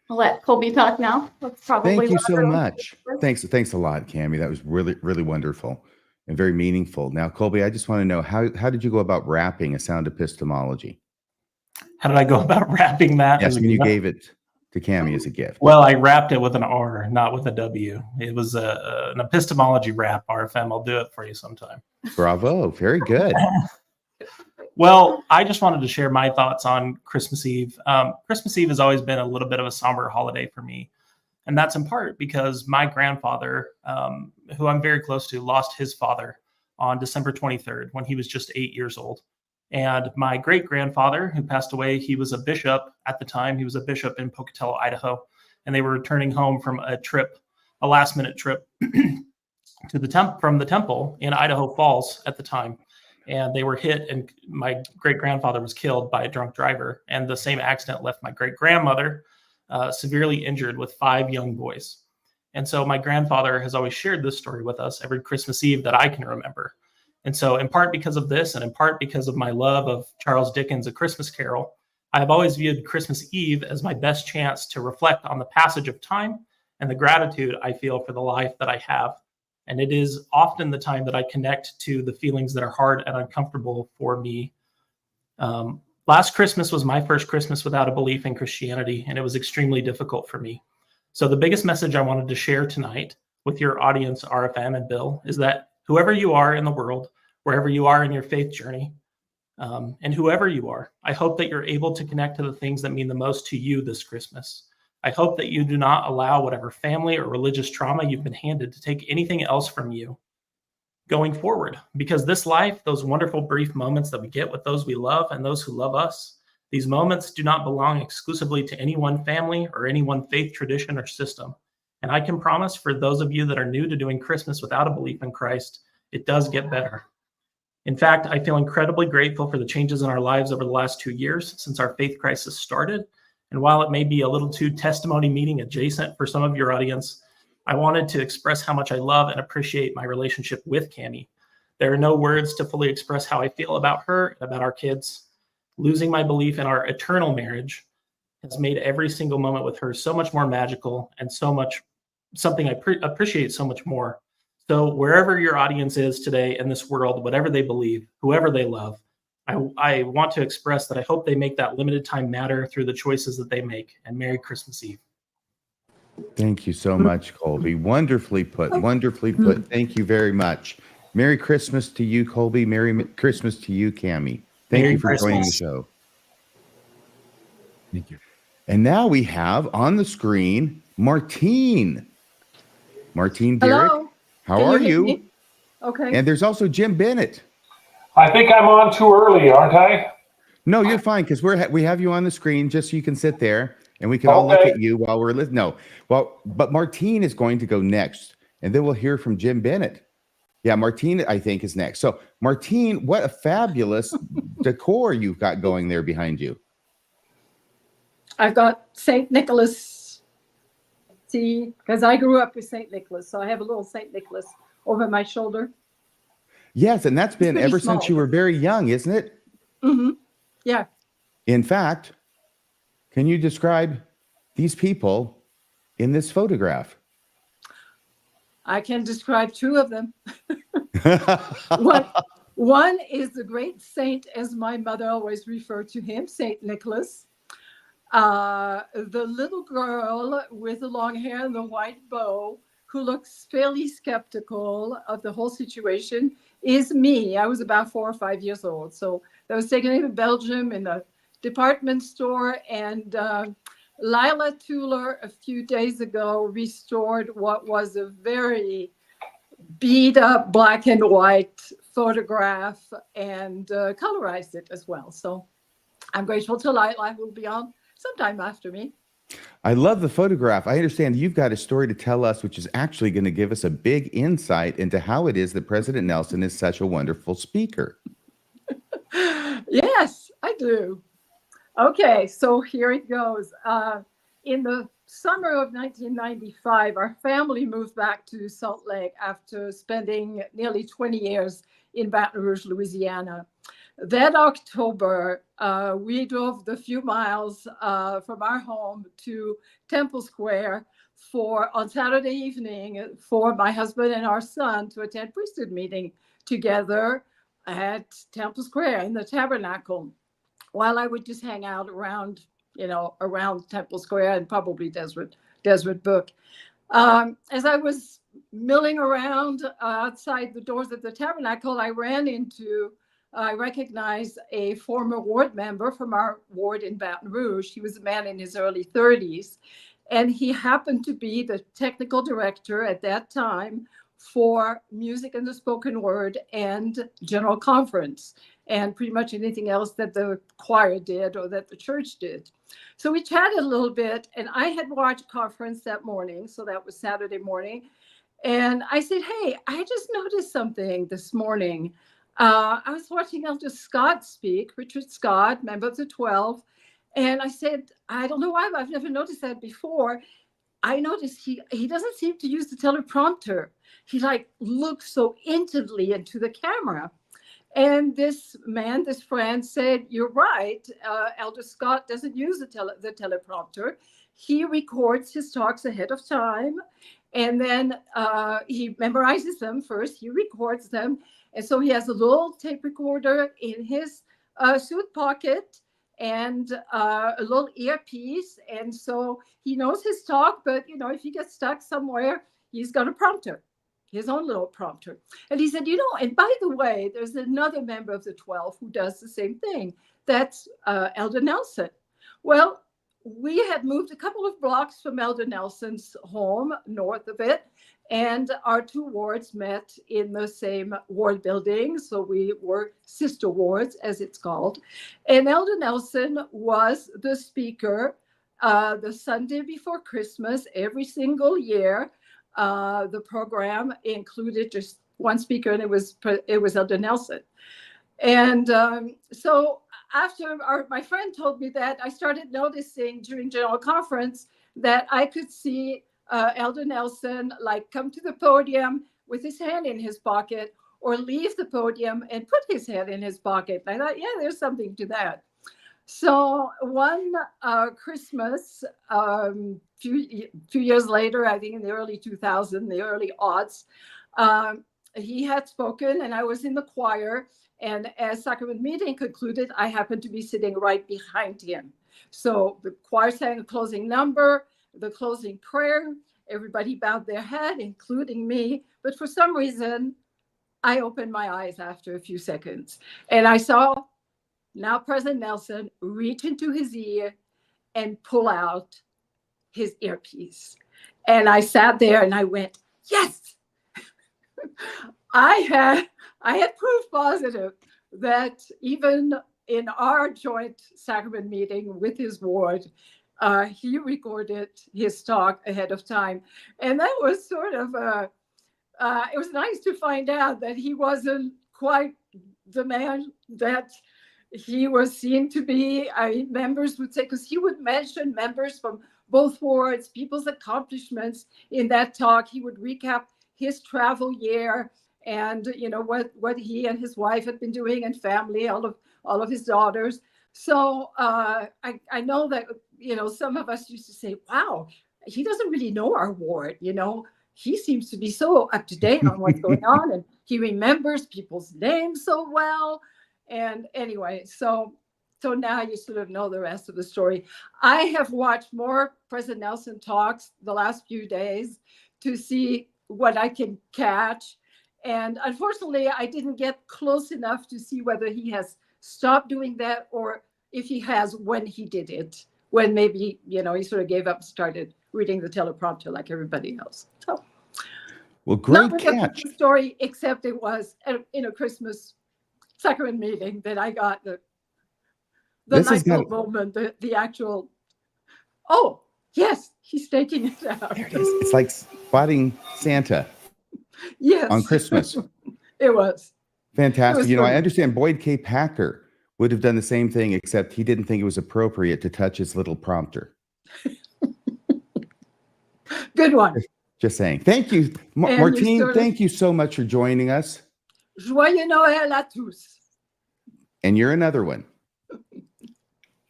I'll let Colby talk now. That's probably Thank you so much. Thanks a lot, Cammie. That was really, really wonderful and very meaningful. Now, Colby, I just want to know, how did you go about wrapping a sound epistemology? How did I go about wrapping that? Yes, when you gave it to Cammie as a gift. Well, I wrapped it with an R, not with a W. It was an epistemology wrap, RFM. I'll do it for you sometime. Bravo. Very good. Well, I just wanted to share my thoughts on Christmas Eve. Christmas Eve has always been a little bit of a somber holiday for me. And that's in part because my grandfather, who I'm very close to, lost his father on December 23rd when he was just 8 years old. And my great-grandfather, who passed away, he was a bishop at the time. He was a bishop in Pocatello, Idaho. And they were returning home from a last-minute trip to from the temple in Idaho Falls at the time. And they were hit, and my great-grandfather was killed by a drunk driver. And the same accident left my great-grandmother severely injured with 5 young boys. And so my grandfather has always shared this story with us every Christmas Eve that I can remember. And so in part because of this, and in part because of my love of Charles Dickens' A Christmas Carol, I have always viewed Christmas Eve as my best chance to reflect on the passage of time and the gratitude I feel for the life that I have. And it is often the time that I connect to the feelings that are hard and uncomfortable for me. Last Christmas was my first Christmas without a belief in Christianity, and it was extremely difficult for me. So the biggest message I wanted to share tonight with your audience, RFM and Bill, is that whoever you are in the world, wherever you are in your faith journey, and whoever you are, I hope that you're able to connect to the things that mean the most to you this Christmas. I hope that you do not allow whatever family or religious trauma you've been handed to take anything else from you going forward. Because this life, those wonderful brief moments that we get with those we love and those who love us, these moments do not belong exclusively to any one family or any one faith tradition or system. And I can promise for those of you that are new to doing Christmas without a belief in Christ, it does get better. In fact, I feel incredibly grateful for the changes in our lives over the last 2 years since our faith crisis started. And while it may be a little too testimony meeting adjacent for some of your audience, I wanted to express how much I love and appreciate my relationship with Cammie. There are no words to fully express how I feel about her and about our kids. Losing my belief in our eternal marriage has made every single moment with her so much more magical and so much something I appreciate so much more. So wherever your audience is today in this world, whatever they believe, whoever they love, I want to express that I hope they make that limited time matter through the choices that they make. And Merry Christmas Eve. Thank you so much, Colby. Wonderfully put. Wonderfully put. Thank you very much. Merry Christmas to you, Colby. Merry Christmas to you, Cammie. Thank Merry you for joining the Christmas. show. Thank you. And now we have on the screen Martine. Martine Derrick. Hello. How Can are hear you? me? Okay. And there's also Jim Bennett. I think I'm on too early, aren't I? No, you're fine because we have you on the screen just so you can sit there and we can all look Okay. at you while we're listening. No, well, but Martine is going to go next, and then we'll hear from Jim Bennett. Yeah, Martine, I think, is next. So, Martine, what a fabulous decor you've got going there behind you. I've got St. Nicholas, see, because I grew up with St. Nicholas, so I have a little St. Nicholas over my shoulder. Yes, and that's been pretty ever since small. you were very young, isn't it? Mm-hmm. Yeah. In fact, can you describe these people in this photograph? I can describe two of them. One is the great saint, as my mother always referred to him, St. Nicholas. The little girl with the long hair and the white bow, who looks fairly skeptical of the whole situation, is me. I was about 4 or 5 years old. So that was taken in Belgium in a department store, and Lila Tuller a few days ago restored what was a very beat up black and white photograph and colorized it as well. So I'm grateful to Lila, who will be on sometime after me. I love the photograph. I understand you've got a story to tell us, which is actually going to give us a big insight into how it is that President Nelson is such a wonderful speaker. Yes, I do. Okay, so here it goes. In the summer of 1995, our family moved back to Salt Lake after spending nearly 20 years in Baton Rouge, Louisiana. That October, we drove the few miles from our home to Temple Square on Saturday evening for my husband and our son to attend priesthood meeting together at Temple Square in the Tabernacle, while I would just hang out around Temple Square and probably Desert Brook. As I was milling around outside the doors of the Tabernacle, I recognized a former ward member from our ward in Baton Rouge. He was a man in his early 30s, and he happened to be the technical director at that time for music and the spoken word and general conference, and pretty much anything else that the choir did or that the church did. So we chatted a little bit, and I had watched conference that morning, so that was Saturday morning, and I said, hey, I just noticed something this morning. I was watching Elder Scott speak, Richard Scott, member of the 12, and I said, I don't know why, but I've never noticed that before. I noticed he doesn't seem to use the teleprompter. He looks so intently into the camera. And this friend said, you're right, Elder Scott doesn't use the teleprompter. He records his talks ahead of time, and then he memorizes them first, he records them, and so he has a little tape recorder in his suit pocket and a little earpiece, and so he knows his talk, but if he gets stuck somewhere, he's got a prompter, his own little prompter. And he said, and by the way, there's another member of the 12 who does the same thing. That's Elder Nelson. Well, we had moved a couple of blocks from Elder Nelson's home, north of it, and our two wards met in the same ward building. So we were sister wards, as it's called. And Elder Nelson was the speaker the Sunday before Christmas every single year. The program included just one speaker, and it was Elder Nelson. And so after my friend told me that, I started noticing during General Conference that I could see Elder Nelson come to the podium with his hand in his pocket, or leave the podium and put his hand in his pocket. I thought, yeah, there's something to that. So one Christmas, few years later, I think in the early 2000s, the early aughts, he had spoken, and I was in the choir. And as sacrament meeting concluded, I happened to be sitting right behind him. So the choir sang a closing number, the closing prayer. Everybody bowed their head, including me. But for some reason, I opened my eyes after a few seconds, and I saw now President Nelson reach into his ear and pull out his earpiece. And I sat there and I went, yes. I had proof positive that even in our joint sacrament meeting with his ward, he recorded his talk ahead of time. And that was sort of it was nice to find out that he wasn't quite the man that he was seen to be. Members would say, because he would mention members from both wards, people's accomplishments in that talk. He would recap his travel year and what he and his wife had been doing, and family, all of his daughters. So I know that some of us used to say, wow, he doesn't really know our ward. He seems to be so up to date on what's going on, and he remembers people's names so well. And anyway, so now you sort of know the rest of the story. I have watched more President Nelson talks the last few days to see what I can catch. And unfortunately, I didn't get close enough to see whether he has stopped doing that, or if he has, when he did it, when maybe, he sort of gave up and started reading the teleprompter like everybody else. So, well, great not catch. The story, except it was in a Christmas sacrament meeting that I got the light bulb moment, the actual. Oh yes, he's taking it out. There it is. It's like spotting Santa. Yes. On Christmas. It was fantastic. I understand Boyd K. Packer would have done the same thing, except he didn't think it was appropriate to touch his little prompter. Good one. Just saying. Thank you, Martine. Thank you so much for joining us. Joyeux Noël à tous. And you're another one.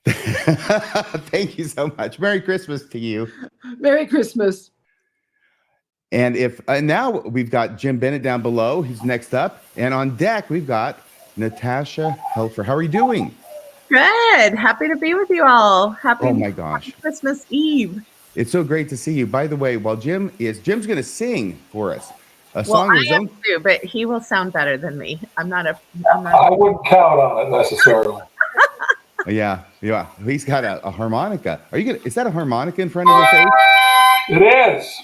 Thank you so much. Merry Christmas to you. Merry Christmas. And now we've got Jim Bennett down below. He's next up. And on deck, we've got Natasha Helfer. How are you doing? Good. Happy to be with you all. Happy my gosh. Christmas Eve. It's so great to see you. By the way, while Jim's going to sing for us a song of his own. Too, but he will sound better than me. I wouldn't count on it necessarily. Yeah. He's got a harmonica. Is that a harmonica in front of your face? It is.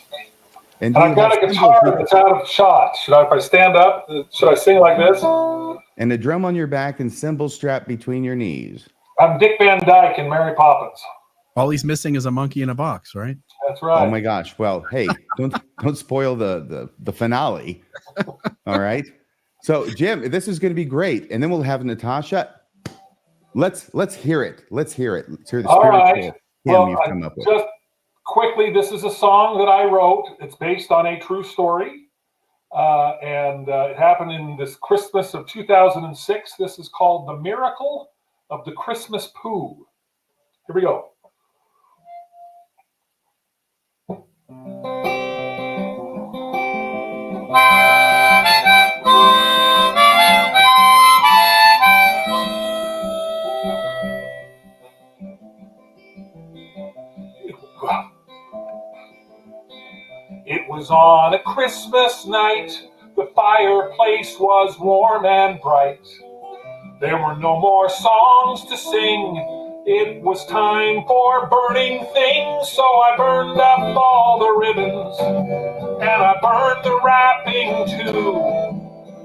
And I've got a guitar that's out of shot. If I stand up, should I sing like this? And a drum on your back and cymbals strapped between your knees. I'm Dick Van Dyke in Mary Poppins. All he's missing is a monkey in a box, right? That's right. Oh my gosh. Well, hey, don't spoil the finale. All right. So Jim, this is going to be great. And then we'll have Natasha. Let's hear it. Let's hear it. Let's hear the spiritual hymn you've come up with. Just quickly, this is a song that I wrote. It's based on a true story. And it happened in this Christmas of 2006. This is called The Miracle of the Christmas Poo. Here we go. It was on a Christmas night, the fireplace was warm and bright. There were no more songs to sing, it was time for burning things. So I burned up all the ribbons, and I burned the wrapping too.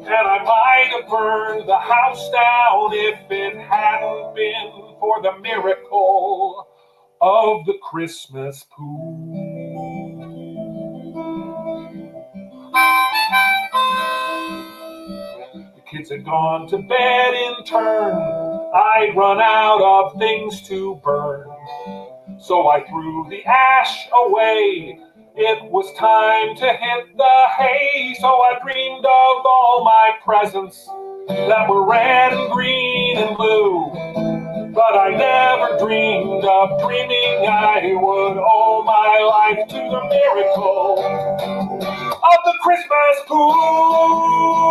And I might have burned the house down if it hadn't been for the miracle of the Christmas poo. The kids had gone to bed in turn. I'd run out of things to burn. So I threw the ash away. It was time to hit the hay. So I dreamed of all my presents that were red and green and blue. But I never dreamed of dreaming I would owe my life to the miracle of the Christmas moon.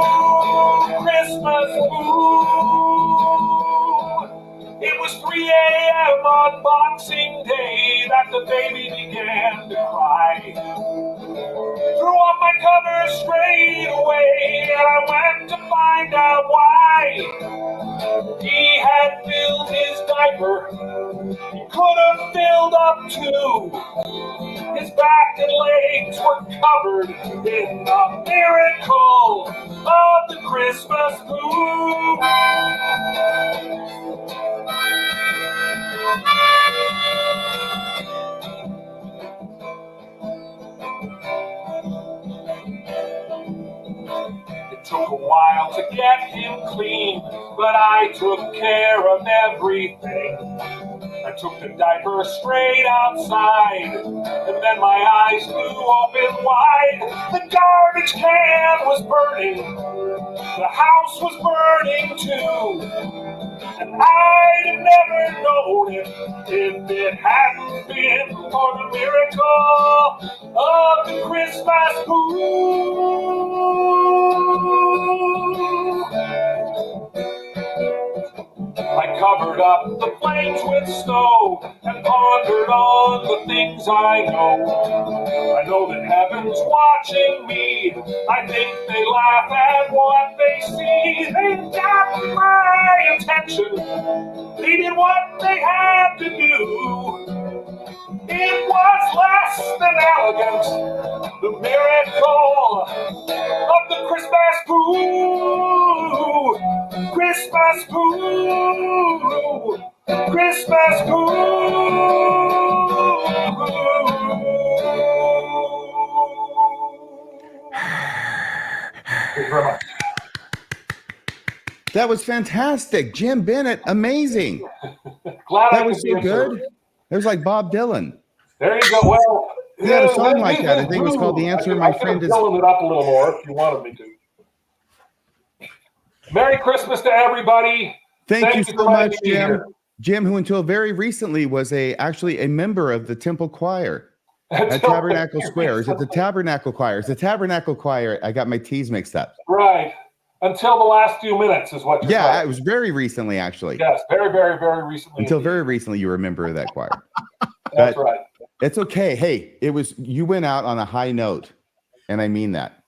Christmas moon. It was 3 a.m. on Boxing Day that the baby began to cry. Threw up my covers straight away, and I went to find out why. He had filled his diaper, he could have filled up too. His back and legs were covered in the miracle of the Christmas moon. It took a while to get him clean, but I took care of everything. I took the diaper straight outside, and then my eyes flew open wide. The garbage can was burning, the house was burning too, and I'd have never known it if it hadn't been for the miracle of the Christmas moon. I covered up the flames with snow and pondered on the things I know. I know that heaven's watching me. I think they laugh at what they see. They got my attention. They did what they had to do. It was less than elegant, the miracle of the Christmas moon. Christmas moon. Christmas moon. Thank you very much. That was fantastic. Jim Bennett, amazing. Glad that I was could so be good. It was like Bob Dylan. There you go. Well, He had a song like that. I think it was called The Answer My Friend Is. I could have it up a little more if you wanted me to. Merry Christmas to everybody. Thank you so much, Jim. Here. Jim, who until very recently was actually a member of the Temple Choir at Tabernacle Square. Is it the Tabernacle Choir? It's the Tabernacle Choir. I got my T's mixed up. Right. Until the last few minutes is what you're saying. It was very recently, actually. Yes, very, very, very recently. Until very recently, you were a member of that choir. That's right. It's okay. Hey, you went out on a high note, and I mean that.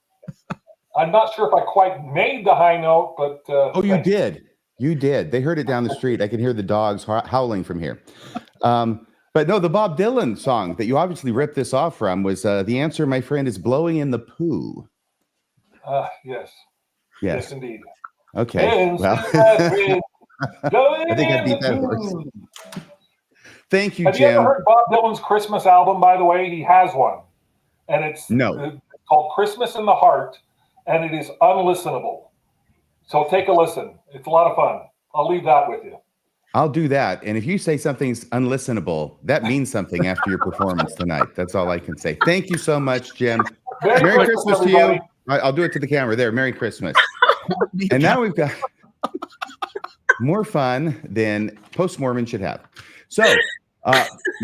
I'm not sure if I quite made the high note, but you did. You did. They heard it down the street. I can hear the dogs howling from here. But no, the Bob Dylan song that you obviously ripped this off from was The Answer, My Friend, Is Blowing in the Poo. Yes. Yes, indeed. Okay. Well, I think I beat that horse. Thank you, Have Jim. you ever heard Bob Dylan's Christmas album, by the way? He has one. And it's called Christmas in the Heart, and it is unlistenable. So take a listen. It's a lot of fun. I'll leave that with you. I'll do that. And if you say something's unlistenable, that means something after your performance tonight. That's all I can say. Thank you so much, Jim. Merry Christmas to you. I'll do it to the camera there. Merry Christmas. And now we've got more fun than post-Mormon should have. So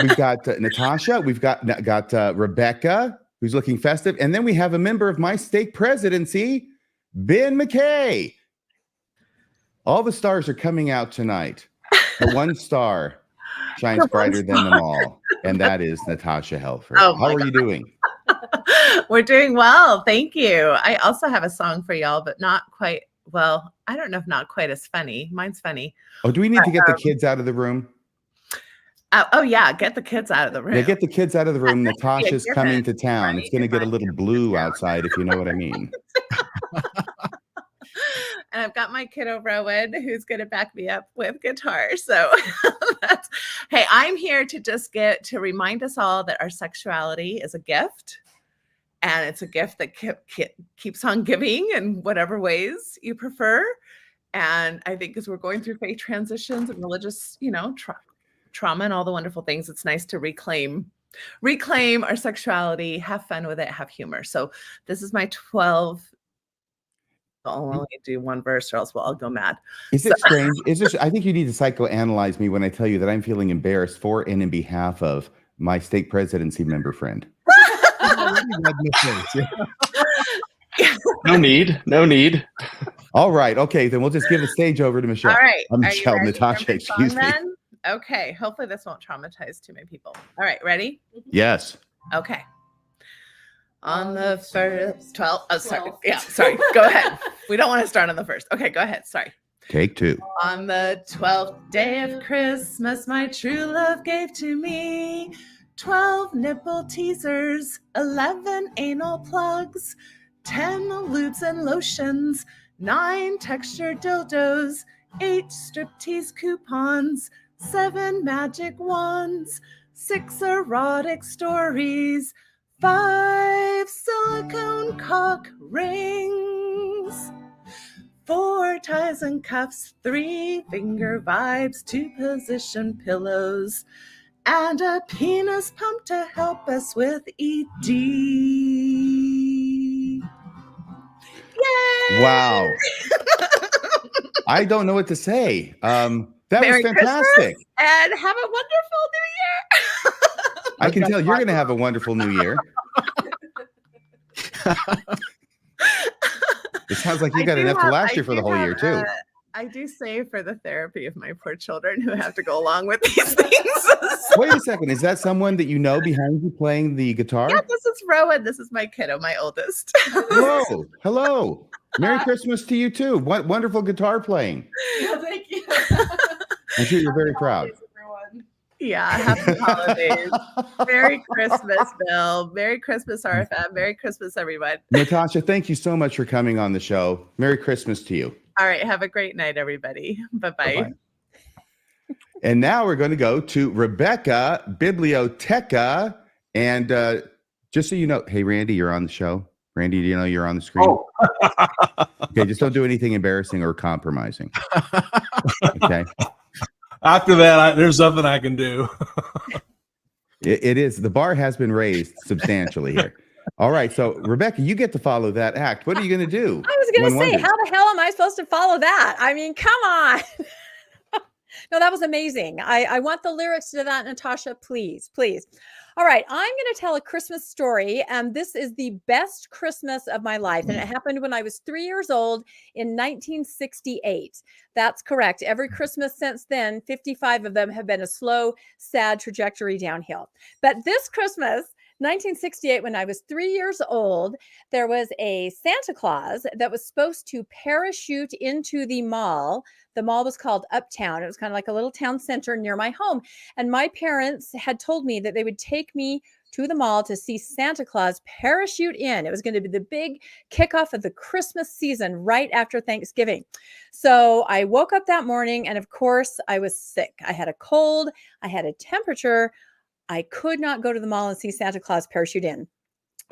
we've got Natasha. We've got Rebecca, who's looking festive. And then we have a member of my stake presidency, Ben McKay. All the stars are coming out tonight. The one star shines brighter than them all. And that is Natasha Helfer. How are you doing? We're doing well. Thank you. I also have a song for y'all, but not quite. Well, I don't know if not quite as funny. Mine's funny. Oh, do we need to get the kids out of the room? Oh, yeah. Get the kids out of the room. Yeah, get the kids out of the room. Natasha's coming to town. It's going to get a little blue outside, if you know what I mean. And I've got my kiddo Rowan, who's going to back me up with guitar. So hey, I'm here to just to remind us all that our sexuality is a gift. And it's a gift that keeps on giving in whatever ways you prefer. And I think as we're going through faith transitions and religious, trauma and all the wonderful things, it's nice to reclaim our sexuality, have fun with it, have humor. So this is my 12 I'll only do one verse or else I'll go mad. Is it strange? Is this? I think you need to psychoanalyze me when I tell you that I'm feeling embarrassed for and in behalf of my state presidency member friend. No need. Oh, All right. Okay. Then we'll just give the stage over to Michelle. All right. I'm Are you Michelle, ready Natasha, for my excuse song me. then? Okay. Hopefully this won't traumatize too many people. All right. Ready? Yes. Okay. On the first 12. Oh, sorry. Yeah. Sorry. Go ahead. We don't want to start on the first. Okay. Go ahead. Sorry. Take 2. On the 12th day of Christmas, my true love gave to me 12 nipple teasers, 11 anal plugs, 10 lubes and lotions, 9 textured dildos, 8 striptease coupons, 7 magic wands, 6 erotic stories, 5 silicone cock rings, 4 ties and cuffs, 3 finger vibes, 2 position pillows, and a penis pump to help us with ED. Yay! Wow. I don't know what to say. That Merry was fantastic. Christmas and have a wonderful New Year. I can tell you're going to have a wonderful new year. It sounds like you got enough to last you for the whole year, too. I do save for the therapy of my poor children who have to go along with these things. Wait a second. Is that someone that you know behind you playing the guitar? Yeah, this is Rowan. This is my kiddo, my oldest. Hello. Hello. Merry Christmas to you, too. What wonderful guitar playing. Yeah, thank you. I'm sure you're very proud. Yeah, happy holidays. Merry Christmas, Bill. Merry Christmas, RFM. Merry Christmas, everyone. Natasha, thank you so much for coming on the show. Merry Christmas to you. All right, have a great night, everybody. Bye-bye. And now we're going to go to Rebecca Biblioteca. And just so you know, hey, Randy, you're on the show. Randy, do you know you're on the screen? Oh. Okay, just don't do anything embarrassing or compromising. Okay. After that, there's nothing I can do. It is. The bar has been raised substantially here. All right. So, Rebecca, you get to follow that act. What are you going to do? I was going to say, how the hell am I supposed to follow that? I mean, come on. No, that was amazing. I want the lyrics to that, Natasha, please, please. All right, I'm going to tell a Christmas story, and this is the best Christmas of my life, and it happened when I was 3 years old in 1968. That's correct. Every Christmas since then, 55 of them have been a slow, sad trajectory downhill. But this Christmas, 1968, when I was 3 years old, there was a Santa Claus that was supposed to parachute into the mall. The mall was called Uptown. It was kind of like a little town center near my home. And my parents had told me that they would take me to the mall to see Santa Claus parachute in. It was going to be the big kickoff of the Christmas season right after Thanksgiving. So I woke up that morning, and of course, I was sick. I had a cold. I had a temperature. I could not go to the mall and see Santa Claus parachute in.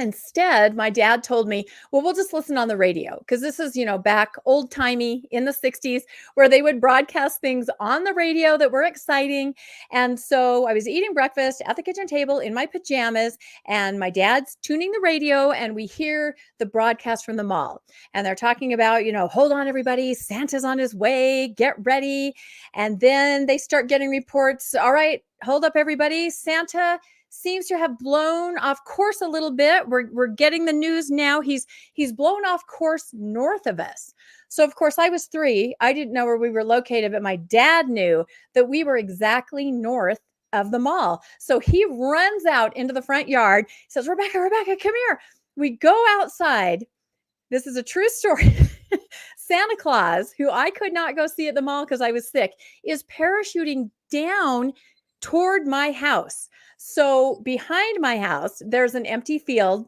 Instead, my dad told me, well, we'll just listen on the radio, because this is, back old timey in the 60s where they would broadcast things on the radio that were exciting. And so I was eating breakfast at the kitchen table in my pajamas, and my dad's tuning the radio, and we hear the broadcast from the mall. And they're talking about, hold on, everybody, Santa's on his way, get ready. And then they start getting reports. All right, hold up, everybody. Santa seems to have blown off course a little bit. We're getting the news now. He's blown off course north of us. So of course I was 3. I didn't know where we were located, but my dad knew that we were exactly north of the mall. So he runs out into the front yard. He says, Rebecca, come here. We go outside. This is a true story. Santa Claus, who I could not go see at the mall because I was sick, is parachuting down toward my house. So behind my house, there's an empty field,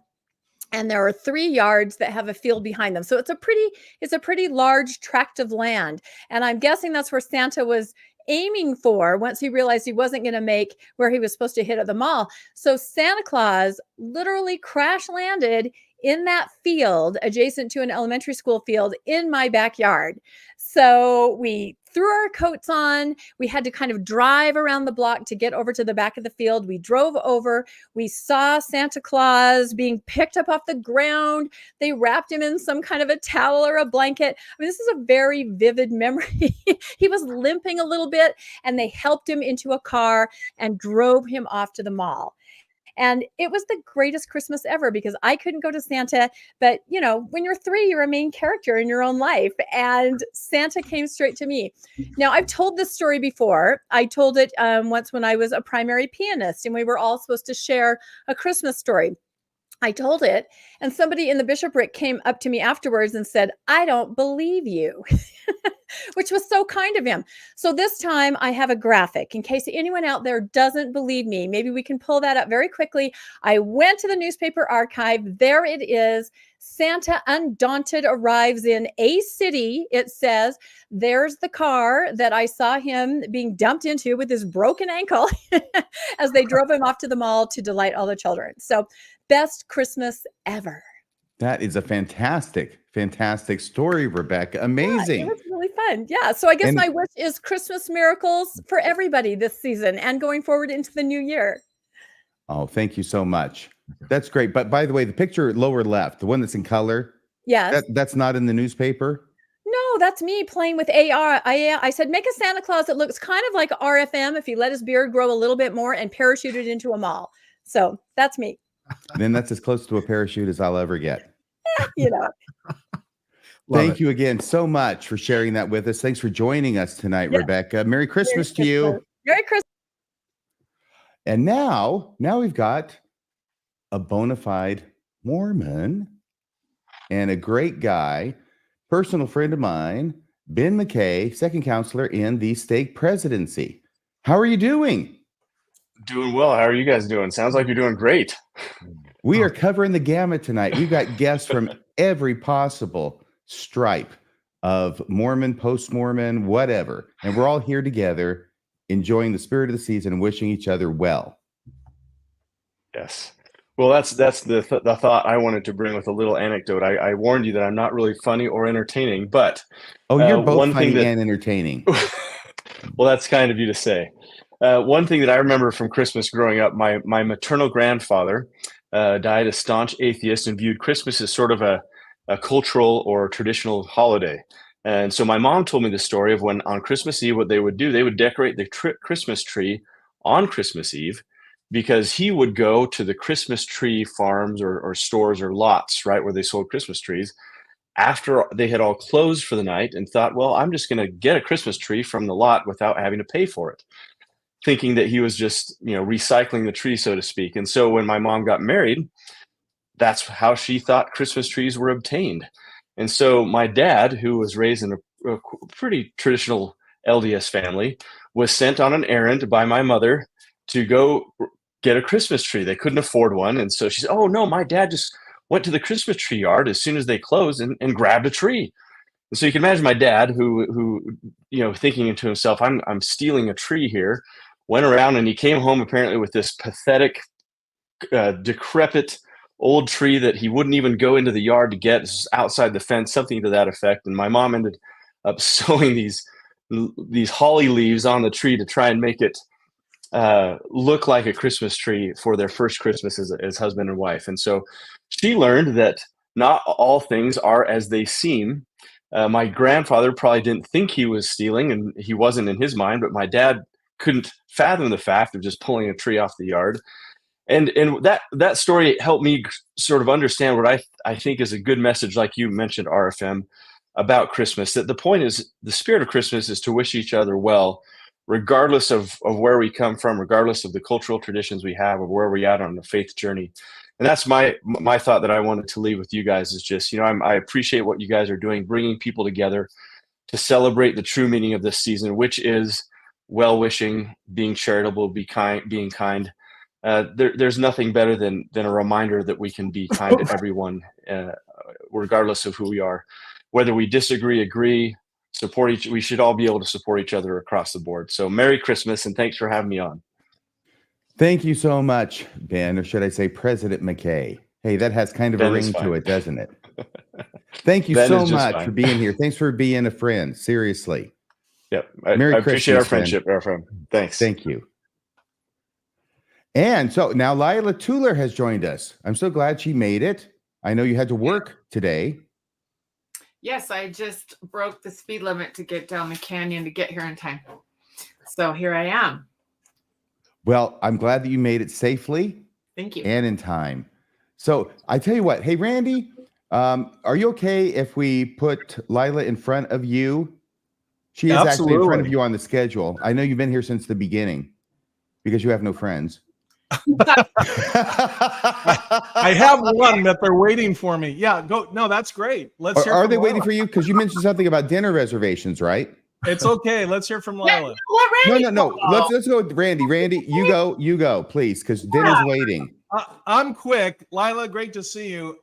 and there are 3 yards that have a field behind them. So it's a pretty large tract of land. And I'm guessing that's where Santa was aiming for once he realized he wasn't going to make where he was supposed to hit at the mall. So Santa Claus literally crash landed in that field adjacent to an elementary school field in my backyard. So we threw our coats on. We had to kind of drive around the block to get over to the back of the field. We drove over. We saw Santa Claus being picked up off the ground. They wrapped him in some kind of a towel or a blanket. I mean, this is a very vivid memory. He was limping a little bit, and they helped him into a car and drove him off to the mall. And it was the greatest Christmas ever because I couldn't go to Santa. But, you know, when you're 3, you're a main character in your own life. And Santa came straight to me. Now, I've told this story before. I told it once when I was a primary pianist and we were all supposed to share a Christmas story. I told it, and somebody in the bishopric came up to me afterwards and said, "I don't believe you," which was so kind of him. So this time I have a graphic in case anyone out there doesn't believe me. Maybe we can pull that up very quickly. I went to the newspaper archive. There it is. Santa undaunted arrives in a city. It says, there's the car that I saw him being dumped into with his broken ankle as they drove him off to the mall to delight all the children. So best Christmas ever. That is a fantastic, fantastic story, Rebecca. Amazing. Yeah, it was really fun. Yeah. So I guess my wish is Christmas miracles for everybody this season and going forward into the new year. Oh, thank you so much. That's great. But by the way, the picture lower left, the one that's in color, yes, that's not in the newspaper. No, that's me playing with AR. I said, make a Santa Claus that looks kind of like RFM if he let his beard grow a little bit more and parachuted into a mall. So that's me. Then that's as close to a parachute as I'll ever get. You know. Thank you again so much for sharing that with us. Thanks for joining us tonight, Rebecca. Merry Christmas to you. Merry Christmas. And now we've got a bona fide Mormon and a great guy, personal friend of mine, Ben McKay, second counselor in the stake presidency. How are you doing? Doing well. How are you guys doing? Sounds like you're doing great. We are covering the gamut tonight. We've got guests from every possible stripe of Mormon, post-Mormon, whatever. And we're all here together, enjoying the spirit of the season and wishing each other well. Yes. Well, that's the thought I wanted to bring with a little anecdote. I warned you that I'm not really funny or entertaining, but you're both funny and entertaining. Well, that's kind of you to say. One thing that I remember from Christmas growing up, my maternal grandfather died a staunch atheist and viewed Christmas as sort of a cultural or traditional holiday. And so my mom told me the story of when on Christmas Eve, what they would do, they would decorate the Christmas tree on Christmas Eve, because he would go to the Christmas tree farms or stores or lots, right, where they sold Christmas trees, after they had all closed for the night, and thought, well, I'm just going to get a Christmas tree from the lot without having to pay for it, thinking that he was just, recycling the tree, so to speak. And so when my mom got married, that's how she thought Christmas trees were obtained. And so my dad, who was raised in a pretty traditional LDS family, was sent on an errand by my mother to go get a Christmas tree. They couldn't afford one. And so she said, oh, no, my dad just went to the Christmas tree yard as soon as they closed and grabbed a tree. And so you can imagine my dad, who thinking to himself, I'm stealing a tree here, went around and he came home apparently with this pathetic, decrepit old tree that he wouldn't even go into the yard to get. It's outside the fence, something to that effect. And my mom ended up sewing these holly leaves on the tree to try and make it look like a Christmas tree for their first Christmas as husband and wife. And so she learned that not all things are as they seem. My grandfather probably didn't think he was stealing, and he wasn't in his mind, but my dad couldn't fathom the fact of just pulling a tree off the yard. And that story helped me sort of understand what I think is a good message, like you mentioned, RFM, about Christmas, that the point is the spirit of Christmas is to wish each other well, regardless of where we come from, regardless of the cultural traditions we have, or where we're at on the faith journey. And that's my thought that I wanted to leave with you guys is just, I appreciate what you guys are doing, bringing people together to celebrate the true meaning of this season, which is well-wishing, being charitable, being kind. There's nothing better than a reminder that we can be kind to everyone, regardless of who we are. Whether we disagree, agree, we should all be able to support each other across the board. So Merry Christmas, and thanks for having me on. Thank you so much, Ben, or should I say President McKay. Hey, that has kind of Ben a is ring to fine. it, doesn't it? Thank you Ben so is just much fine. for being here. Thanks for being a friend. Seriously. Yep. Merry I appreciate our Christmas, Ben. friendship, our friend. Thanks. Thank you. And so now Lila Tuller has joined us. I'm so glad she made it. I know you had to work today. Yes, I just broke the speed limit to get down the canyon to get here in time. So here I am. Well, I'm glad that you made it safely. Thank you. And in time. So I tell you what, hey, Randy, are you okay if we put Lila in front of you? She is actually in front of you on the schedule. I know you've been here since the beginning because you have no friends. I have one that they're waiting for me. Yeah, go. No, that's great. Let's hear. Are they waiting for you? Because you mentioned something about dinner reservations, right? It's okay. Let's hear from Lila. No. Let's go with Randy. Randy, you go, please, because dinner's waiting. I'm quick. Lila, great to see you.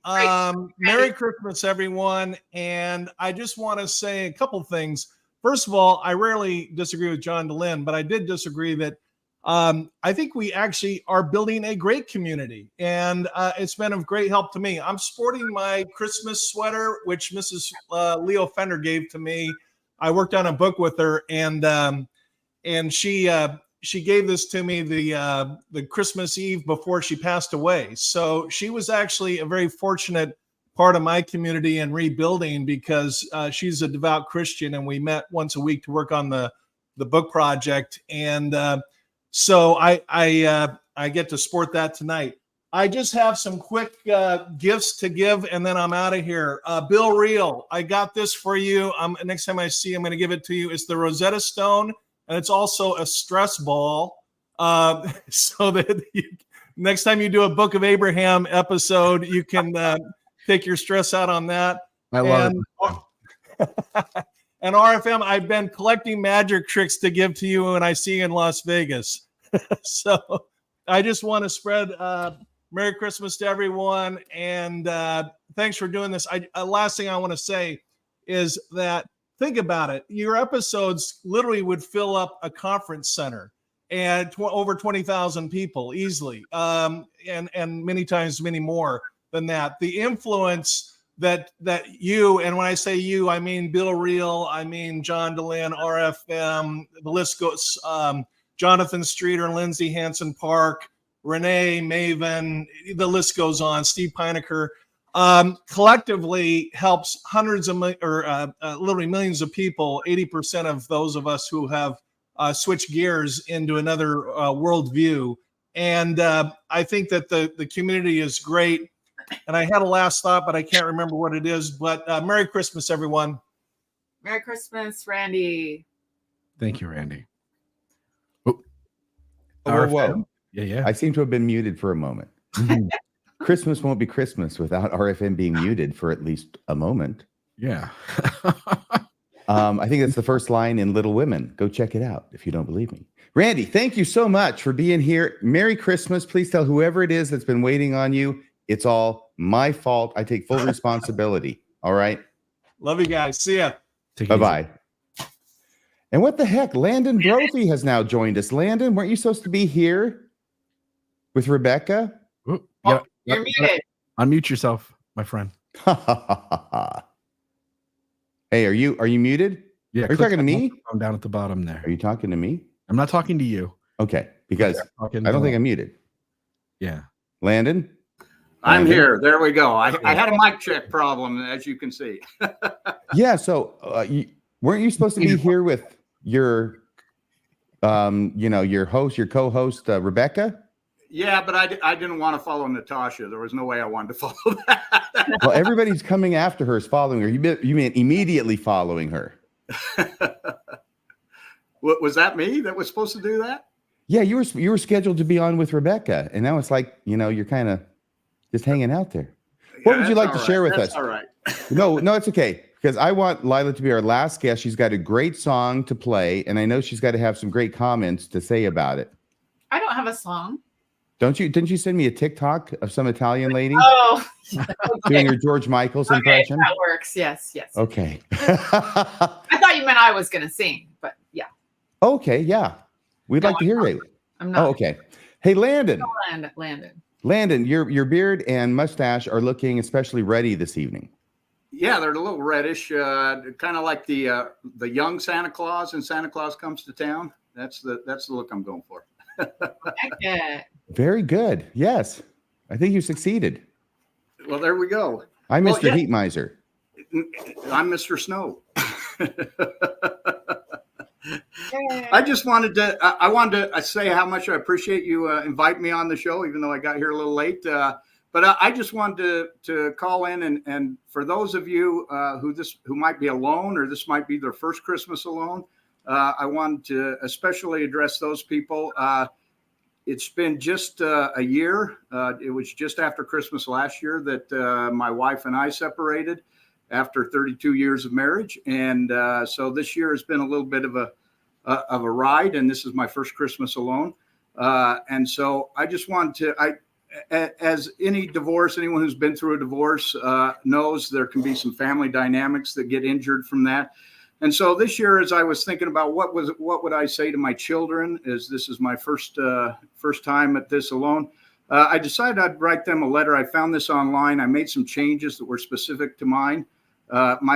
Merry Christmas, everyone. And I just want to say a couple things. First of all, I rarely disagree with John DeLynn, but I did disagree that I think we actually are building a great community, and it's been of great help to me. I'm sporting my Christmas sweater, which Mrs. Leo Fender gave to me. I worked on a book with her, and she gave this to me the Christmas Eve before she passed away. So she was actually a very fortunate part of my community and rebuilding because she's a devout Christian, and we met once a week to work on the book project. And so I get to sport that tonight. I just have some quick gifts to give, and then I'm out of here. Bill Reel, I got this for you. Next time I see you, I'm going to give it to you. It's the Rosetta Stone, and it's also a stress ball. So that next time you do a Book of Abraham episode, you can take your stress out on that. I love it. And RFM, I've been collecting magic tricks to give to you when I see you in Las Vegas. So I just want to spread Merry Christmas to everyone. And thanks for doing this. Last thing I want to say is that think about it. Your episodes literally would fill up a conference center and over 20,000 people easily. And many times, many more than that. The influence that you, and when I say you, I mean Bill Reel, I mean John DeLynn, RFM, the list goes, Jonathan Streeter, Lindsay Hansen Park, Renee, Maven, the list goes on, Steve Pinecker, collectively helps hundreds of literally millions of people, 80% of those of us who have switched gears into another worldview. And I think that the community is great. And I had a last thought, but I can't remember what it is. But Merry Christmas, everyone. Merry Christmas, Randy. Thank you, Randy. Whoa. Yeah. I seem to have been muted for a moment. Christmas won't be Christmas without RFM being muted for at least a moment. Yeah. I think that's the first line in Little Women. Go check it out if you don't believe me. Randy, thank you so much for being here. Merry Christmas. Please tell whoever it is that's been waiting on you, it's all my fault. I take full responsibility. All right. Love you guys. See ya. Bye-bye. And what the heck? Landon Brophy has now joined us. Landon, weren't you supposed to be here with Rebecca? Yeah. You're muted. Unmute yourself, my friend. Hey, are you muted? Yeah. Are you talking to me? I'm down at the bottom there. Are you talking to me? I'm not talking to you. Okay, because I don't think I'm muted. Yeah. Landon? I'm here. There we go. I had a mic check problem, as you can see. Yeah. So weren't you supposed to be here with your, your host, your co-host, Rebecca? Yeah, but I didn't want to follow Natasha. There was no way I wanted to follow that. Well, everybody's coming after her, is following her. You mean immediately following her? Was that me that was supposed to do that? Yeah, you were scheduled to be on with Rebecca, and now it's like you're kind of just hanging out there. What would you like to share with us? All right. No, it's okay, because I want Lila to be our last guest. She's got a great song to play, and I know she's got to have some great comments to say about it. I don't have a song. Didn't you send me a TikTok of some Italian lady Okay. doing her George Michael's impression? That works. Yes. Okay. I thought you meant I was going to sing, but yeah. Okay, yeah. We'd like to hear it. I'm not. Oh, okay. Hey, Landon. Landon. Landon, your beard and mustache are looking especially ready this evening. Yeah, they're a little reddish, kind of like the young Santa Claus, and Santa Claus comes to town. That's the look I'm going for. Very good. Yes, I think you succeeded. Well, there we go. I'm Well, Mr. yeah. Heat Miser. I'm Mr. Snow. I just wanted to, I wanted to say how much I appreciate you invite me on the show, even though I got here a little late. But I just wanted to call in and for those of you who might be alone, or this might be their first Christmas alone, I wanted to especially address those people. It's been just a year. It was just after Christmas last year that my wife and I separated after 32 years of marriage. And so this year has been a little bit of a ride, and this is my first Christmas alone. And so I just wanted to, as any divorce, anyone who's been through a divorce knows, there can be some family dynamics that get injured from that. And so this year, as I was thinking about what would I say to my children, as this is my first time at this alone, I decided I'd write them a letter. I found this online. I made some changes that were specific to my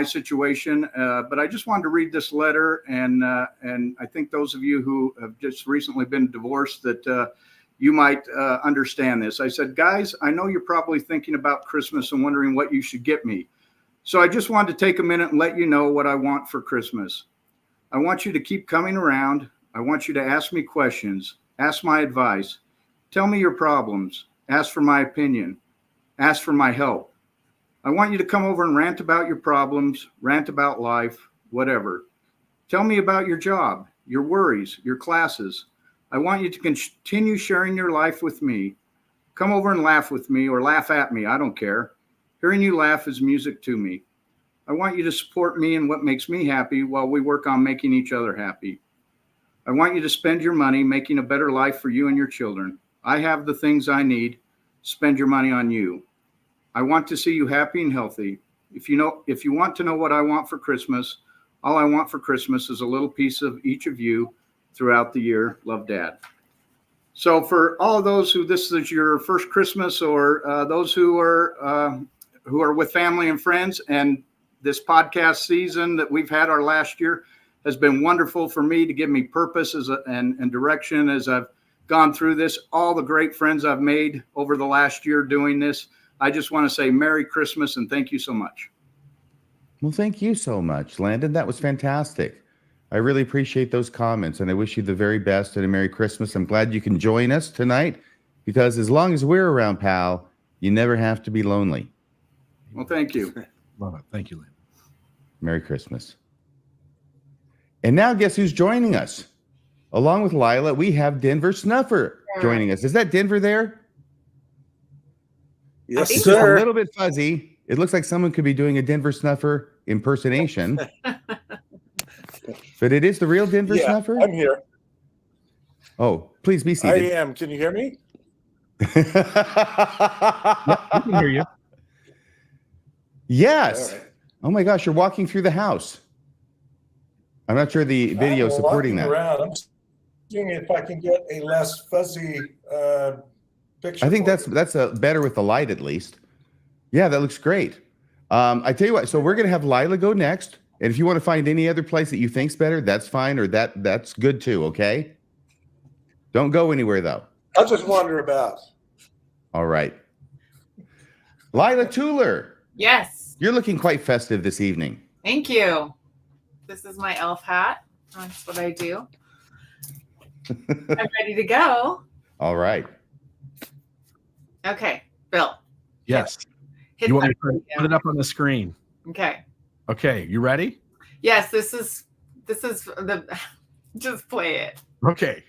situation, but I just wanted to read this letter, and I think those of you who have just recently been divorced, that you might understand this. I said, guys, I know you're probably thinking about Christmas and wondering what you should get me. So I just wanted to take a minute and let you know what I want for Christmas. I want you to keep coming around. I want you to ask me questions, ask my advice, tell me your problems, ask for my opinion, ask for my help. I want you to come over and rant about your problems, rant about life, whatever. Tell me about your job, your worries, your classes. I want you to continue sharing your life with me. Come over and laugh with me, or laugh at me. I don't care. Hearing you laugh is music to me. I want you to support me in what makes me happy while we work on making each other happy. I want you to spend your money making a better life for you and your children. I have the things I need. Spend your money on you. I want to see you happy and healthy. If you want to know what I want for Christmas, all I want for Christmas is a little piece of each of you throughout the year. Love, Dad. So for all of those who this is your first Christmas, or those who are with family and friends, and this podcast season that we've had our last year has been wonderful for me to give me purpose and direction as I've gone through this. All the great friends I've made over the last year doing this. I just want to say Merry Christmas and thank you so much. Well, thank you so much, Landon. That was fantastic. I really appreciate those comments, and I wish you the very best and a Merry Christmas. I'm glad you can join us tonight, because as long as we're around, pal, you never have to be lonely. Well, thank you. Love it. Thank you, Landon. Merry Christmas. And now guess who's joining us? Along with Lila, we have Denver Snuffer joining us. Is that Denver there? Yes, it's sir. a little bit fuzzy. It looks like someone could be doing a Denver Snuffer impersonation. But it is the real Denver Snuffer? I'm here. Oh, please be seated. I am. Can you hear me? Yep, we can hear you. Yes. All right. Oh my gosh, you're walking through the house. I'm not sure the video is supporting that. Around. I'm seeing if I can get a less fuzzy picture. I think that's better with the light, at least. Yeah, that looks great. I tell you what, so we're going to have Lila go next. And if you want to find any other place that you think's better, that's fine, or that's good too, okay? Don't go anywhere, though. I'll just wander about. All right. Lila Tuller. Yes. You're looking quite festive this evening. Thank you. This is my elf hat. That's what I do. I'm ready to go. All right. Okay, Bill. Yes. Hit You want me that to put it up on the screen? Okay. Okay, you ready? Yes, this is the just play it. Okay.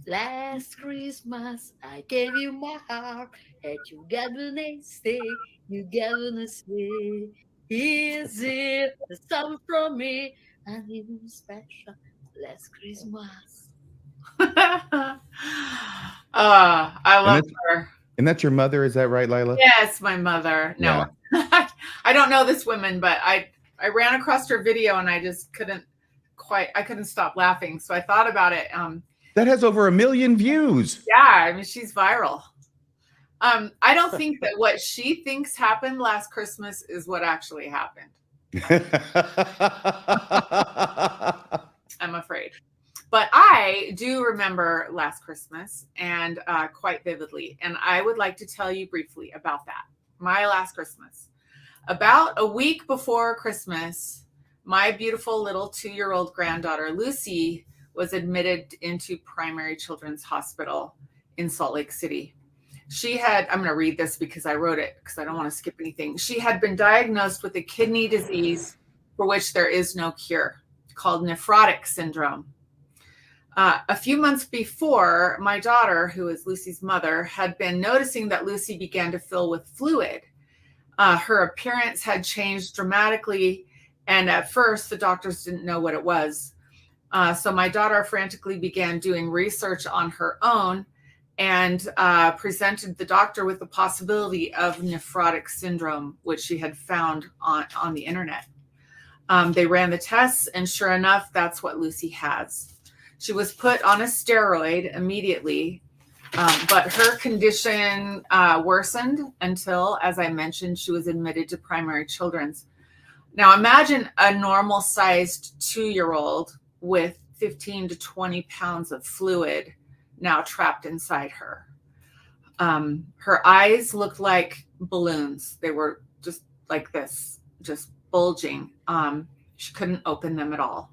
Last Christmas, I gave you my heart, and you got the stay, you got the stay. Is it a song from me? And it was special last Christmas. I love her. And that's your mother, is that right, Lila? Yes, my mother. No, I don't know this woman, but I ran across her video and I just couldn't stop laughing. So I thought about it. That has over 1 million views. Yeah, I mean, she's viral. I don't think that what she thinks happened last Christmas is what actually happened. I'm afraid. But I do remember last Christmas, and quite vividly. And I would like to tell you briefly about that. My last Christmas. About a week before Christmas, my beautiful little 2-year-old granddaughter, Lucy, was admitted into Primary Children's Hospital in Salt Lake City. She had, I'm going to read this because I wrote it because I don't want to skip anything. She had been diagnosed with a kidney disease for which there is no cure, called nephrotic syndrome. A few months before, my daughter, who is Lucy's mother, had been noticing that Lucy began to fill with fluid. Her appearance had changed dramatically, and at first the doctors didn't know what it was. So my daughter frantically began doing research on her own and presented the doctor with the possibility of nephrotic syndrome, which she had found on the internet. They ran the tests, and sure enough, that's what Lucy has. She was put on a steroid immediately, but her condition worsened until, as I mentioned, she was admitted to Primary Children's. Now imagine a normal-sized 2-year-old with 15 to 20 pounds of fluid now trapped inside her. Her eyes looked like balloons. They were just like this, just bulging. She couldn't open them at all.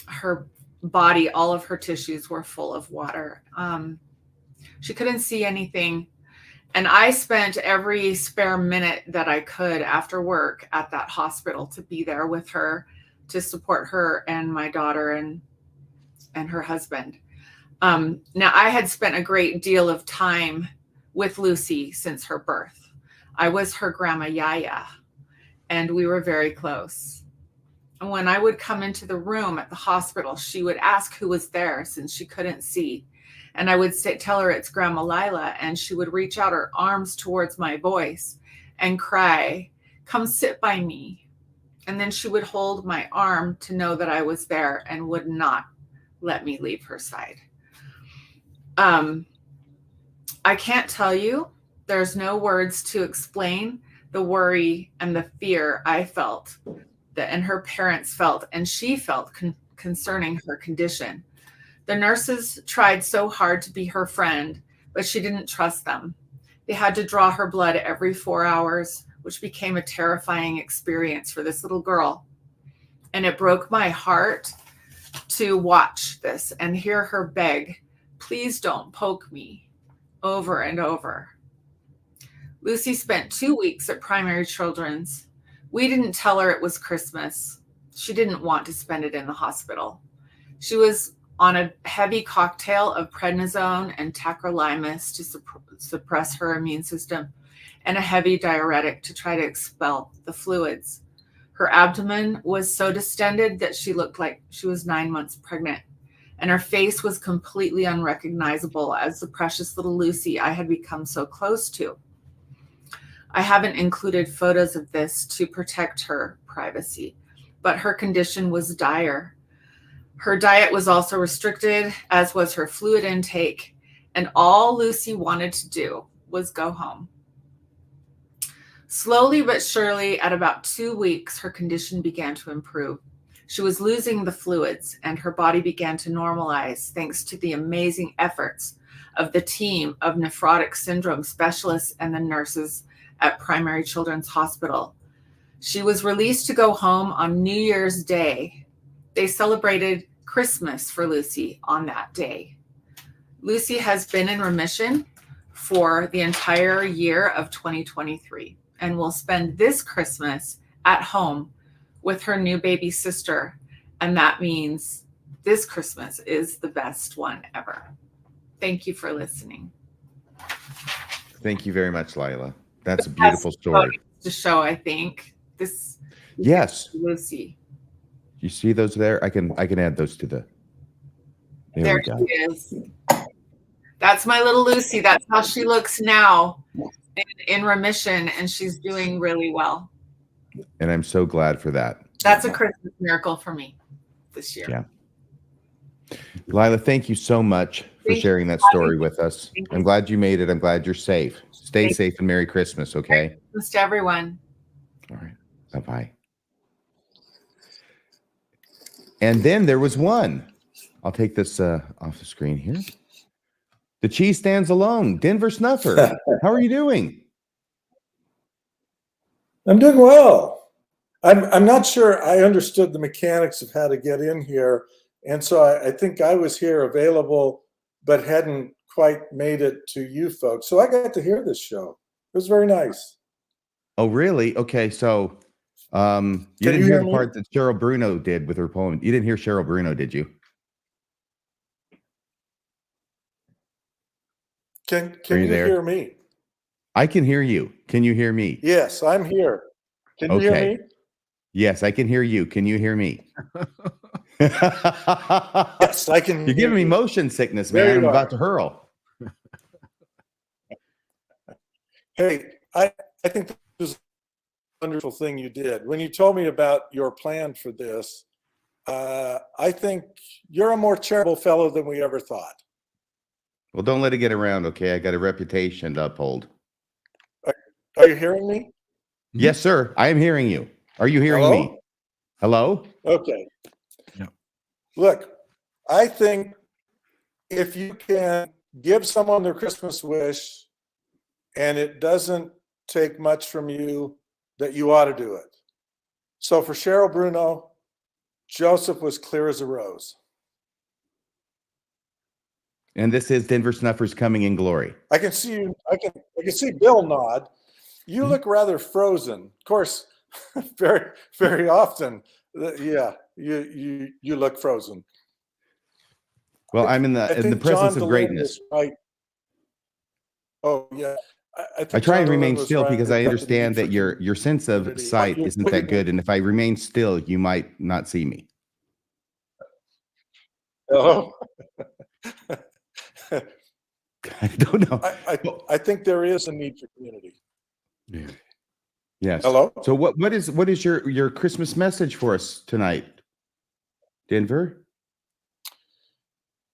Her body, all of her tissues were full of water. She couldn't see anything. And I spent every spare minute that I could after work at that hospital to be there with her, to support her and my daughter and her husband. Now, I had spent a great deal of time with Lucy since her birth. I was her grandma Yaya, and we were very close. And when I would come into the room at the hospital, she would ask who was there since she couldn't see. And I would tell her it's Grandma Lila, and she would reach out her arms towards my voice and cry, "Come sit by me." And then she would hold my arm to know that I was there and would not let me leave her side. I can't tell you, there's no words to explain the worry and the fear I felt and her parents felt, and she felt concerning her condition. The nurses tried so hard to be her friend, but she didn't trust them. They had to draw her blood every 4 hours, which became a terrifying experience for this little girl. And it broke my heart to watch this and hear her beg, "Please don't poke me," over and over. Lucy spent 2 weeks at Primary Children's. We didn't tell her it was Christmas. She didn't want to spend it in the hospital. She was on a heavy cocktail of prednisone and tacrolimus to suppress her immune system, and a heavy diuretic to try to expel the fluids. Her abdomen was so distended that she looked like she was 9 months pregnant, and her face was completely unrecognizable as the precious little Lucy I had become so close to. I haven't included photos of this to protect her privacy, but her condition was dire. Her diet was also restricted, as was her fluid intake, and all Lucy wanted to do was go home. Slowly but surely, at about 2 weeks, her condition began to improve. She was losing the fluids, and her body began to normalize thanks to the amazing efforts of the team of nephrotic syndrome specialists and the nurses at Primary Children's Hospital. She was released to go home on New Year's Day. They celebrated Christmas for Lucy on that day. Lucy has been in remission for the entire year of 2023 and will spend this Christmas at home with her new baby sister. And that means this Christmas is the best one ever. Thank you for listening. Thank you very much, Lila. That's a beautiful story. To show, I think this. Yes. Lucy. You see those there? I can add those to the. There we go. she is. That's my little Lucy. That's how she looks now, in remission, and she's doing really well. And I'm so glad for that. That's a Christmas miracle for me this year. Yeah. Lila, thank you so much for Thank sharing you. that story with us. Thank you. I'm glad you made it. I'm glad you're safe. Stay Thank safe and Merry Christmas, okay? Thanks to everyone. All right. Bye-bye. And then there was one. I'll take this off the screen here. The cheese stands alone. Denver Snuffer. How are you doing? I'm doing well. I'm not sure I understood the mechanics of how to get in here. And so I think I was here available, but hadn't quite made it to you folks. So I got to hear this show. It was very nice. Oh, really? Okay, so you didn't you hear hear the me? part that Cheryl Bruno did with her poem. You didn't hear Cheryl Bruno, did you? Can Are you you there? hear me? I can hear you. Can you hear me? Yes, I'm here. Can you hear Okay. me? Yes, I can hear you. Can you hear me? Yes, I can You're hear giving me you. motion sickness, There man. you I'm are. about to hurl. Hey, I think this is a wonderful thing you did. When you told me about your plan for this, I think you're a more charitable fellow than we ever thought. Well, don't let it get around, okay? I got a reputation to uphold. Are you hearing me? Yes, sir. I am hearing you. Are you hearing Hello? me? Hello? Okay. Yeah. Look, I think if you can give someone their Christmas wish and it doesn't take much from you, that you ought to do it. So for Cheryl Bruno, Joseph was clear as a rose. And this is Denver Snuffers Coming in Glory. I can see you. I can see Bill nod. You look rather frozen. Of course, very often, yeah, you look frozen. Well, I'm in the think presence John of DeLynn greatness. was right. Oh yeah, I think I try John and remain DeLynn was still right because I about the understand need that for your sense of community. sight You're isn't that putting good, and if I remain still, you might not see me. Oh. I don't know. I think there is a need for community. Yeah. Yes. Hello? So what is your Christmas message for us tonight, Denver?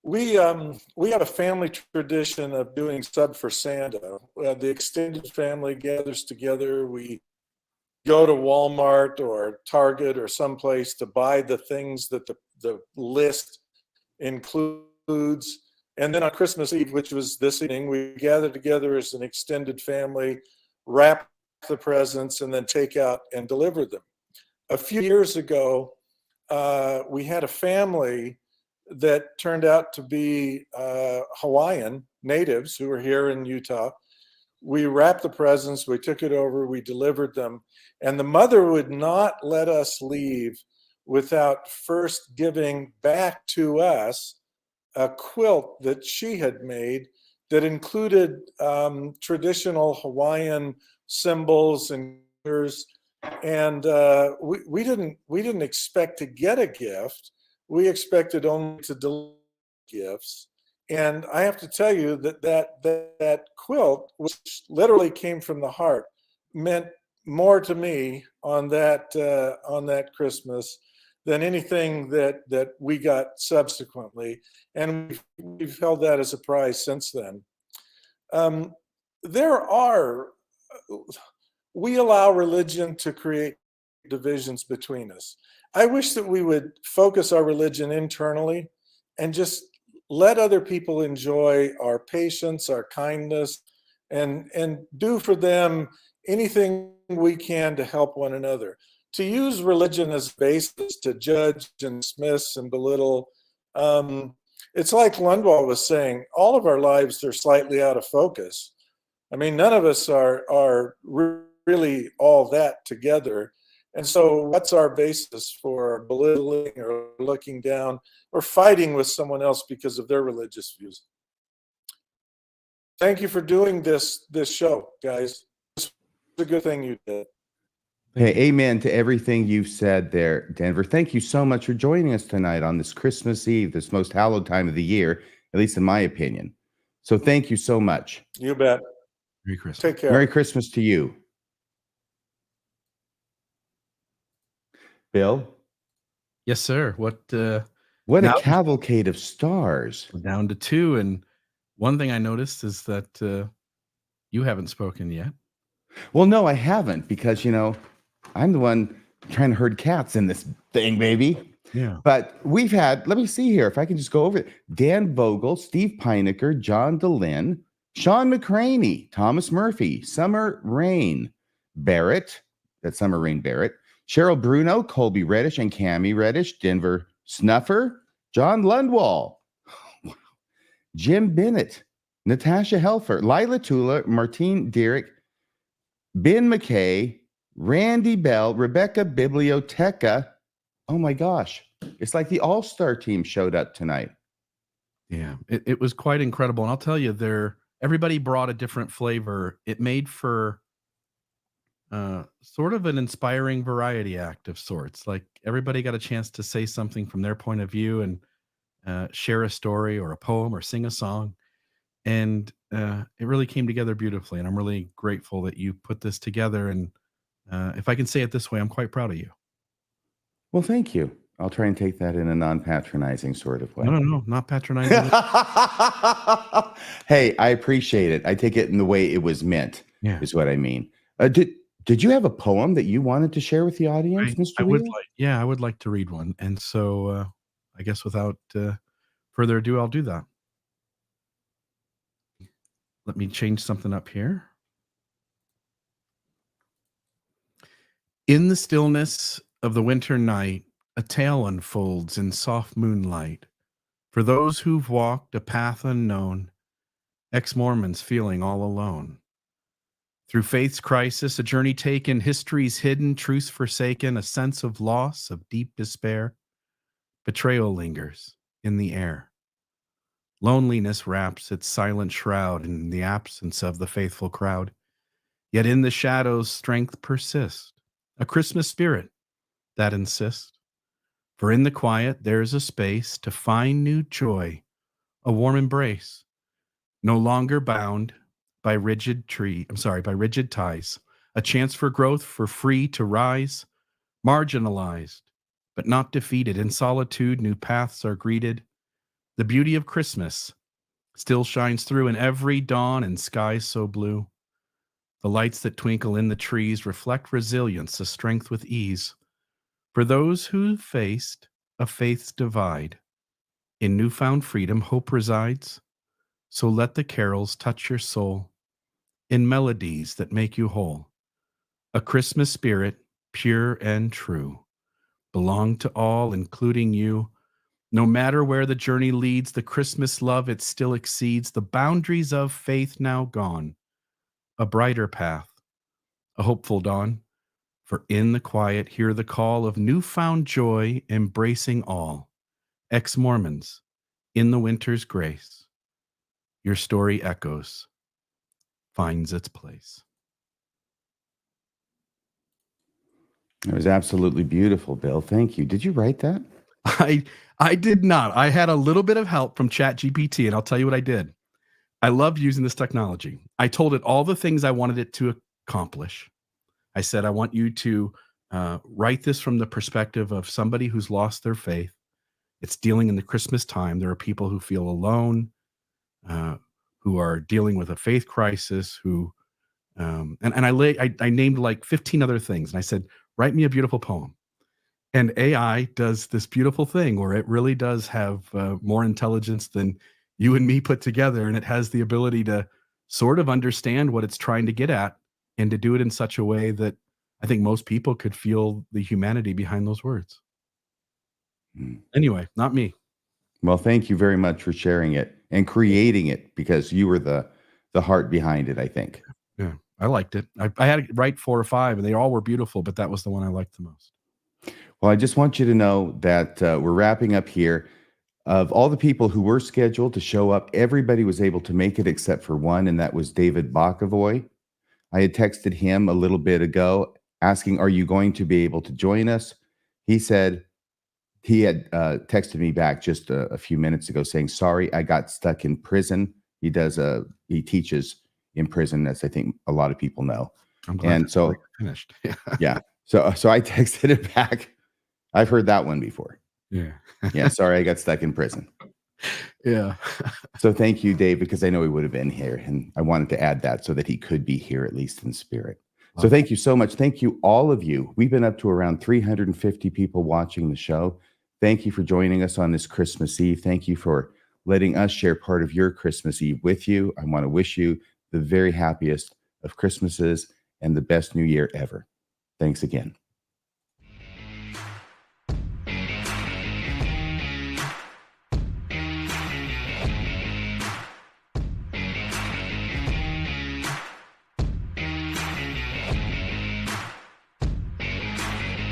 We have a family tradition of doing Sub for Santa. The extended family gathers together. We go to Walmart or Target or someplace to buy the things that the list includes. And then on Christmas Eve, which was this evening, we gather together as an extended family, wrap the presents, and then take out and deliver them. A few years ago, we had a family that turned out to be Hawaiian natives who were here in Utah. We wrapped the presents, we took it over, we delivered them, and the mother would not let us leave without first giving back to us a quilt that she had made that included traditional Hawaiian symbols and colors. And we didn't expect to get a gift. We expected only to deliver gifts. And I have to tell you that quilt, which literally came from the heart, meant more to me on that Christmas than anything that we got subsequently. And we've held that as a prize since then. We allow religion to create divisions between us. I wish that we would focus our religion internally and just let other people enjoy our patience, our kindness, and do for them anything we can to help one another. To use religion as a basis to judge and dismiss and belittle, it's like Lundwall was saying, all of our lives are slightly out of focus. I mean, none of us are really all that together. And so what's our basis for belittling or looking down or fighting with someone else because of their religious views? Thank you for doing this show, guys. It's a good thing you did. Hey, amen to everything you've said there, Denver. Thank you so much for joining us tonight on this Christmas Eve, this most hallowed time of the year, at least in my opinion. So thank you so much. You bet. Merry Christmas. Take care. Merry Christmas to you. Bill? Yes, sir. What What a Now- cavalcade of stars. We're down to 2. And one thing I noticed is that you haven't spoken yet. Well, no, I haven't, because, I'm the one trying to herd cats in this thing, baby. Yeah. But we've had, let me see here, if I can just go over it. Dan Vogel, Steve Pinecker, John DeLynn, Sean McCraney, Thomas Murphy, Summer Rain Barrett, that's Summer Rain Barrett, Cheryl Bruno, Colby Reddish, and Cammie Reddish, Denver Snuffer, John Lundwall, Jim Bennett, Natasha Helfer, Lila Tula, Martine Derrick, Ben McKay, Randy Bell, Rebecca Biblioteca. Oh my gosh. It's like the all-star team showed up tonight. Yeah, it was quite incredible. And I'll tell you, everybody brought a different flavor. It made for sort of an inspiring variety act of sorts. Like everybody got a chance to say something from their point of view and share a story or a poem or sing a song. And it really came together beautifully. And I'm really grateful that you put this together. And if I can say it this way, I'm quite proud of you. Well, thank you. I'll try and take that in a non-patronizing sort of way. No, not patronizing. Hey, I appreciate it. I take it in the way it was meant, is what I mean. Did you have a poem that you wanted to share with the audience, Mr. Wheel? I would like to read one. And so I guess without further ado, I'll do that. Let me change something up here. In the stillness of the winter night, a tale unfolds in soft moonlight. For those who've walked a path unknown, ex-Mormons feeling all alone. Through faith's crisis, a journey taken, history's hidden, truths forsaken, a sense of loss, of deep despair. Betrayal lingers in the air. Loneliness wraps its silent shroud in the absence of the faithful crowd. Yet in the shadows, strength persists, a Christmas spirit that insists. For in the quiet, there's a space to find new joy, a warm embrace, no longer bound by rigid ties, a chance for growth, for free to rise, marginalized, but not defeated. In solitude, new paths are greeted. The beauty of Christmas still shines through in every dawn and skies so blue. The lights that twinkle in the trees reflect resilience, a strength with ease. For those who faced a faith's divide, in newfound freedom hope resides. So let the carols touch your soul in melodies that make you whole. A Christmas spirit, pure and true, belong to all, including you. No matter where the journey leads, the Christmas love, it still exceeds the boundaries of faith now gone. A brighter path, a hopeful dawn. For in the quiet, hear the call of newfound joy, embracing all. Ex-Mormons, in the winter's grace, your story echoes, finds its place. It was absolutely beautiful, Bill. Thank you. Did you write that? I did not. I had a little bit of help from ChatGPT, and I'll tell you what I did. I love using this technology. I told it all the things I wanted it to accomplish. I said, I want you to write this from the perspective of somebody who's lost their faith. It's dealing in the Christmas time. There are people who feel alone, who are dealing with a faith crisis, who, and I named like 15 other things. And I said, write me a beautiful poem. And AI does this beautiful thing where it really does have more intelligence than you and me put together. And it has the ability to sort of understand what it's trying to get at and to do it in such a way that I think most people could feel the humanity behind those words. Anyway, not me. Well, thank you very much for sharing it and creating it, because you were the heart behind it, I think. Yeah, I liked it. I had to write 4 or 5, and they all were beautiful, but that was the one I liked the most. Well, I just want you to know that we're wrapping up here. Of all the people who were scheduled to show up, everybody was able to make it except for one, and that was David Bakavoy. I had texted him a little bit ago asking, are you going to be able to join us? He said he had texted me back just a few minutes ago saying, sorry, I got stuck in prison. He teaches in prison, as I think a lot of people know. I'm glad and so finished. yeah. So I texted it back. I've heard that one before. Yeah. Yeah. Sorry, I got stuck in prison. Yeah. So thank you, Dave, because I know he would have been here, and I wanted to add that so that he could be here, at least in spirit. So thank you so much. Thank you, all of you. We've been up to around 350 people watching the show. Thank you for joining us on this Christmas Eve. Thank you for letting us share part of your Christmas Eve with you. I want to wish you the very happiest of Christmases and the best New Year ever. Thanks again.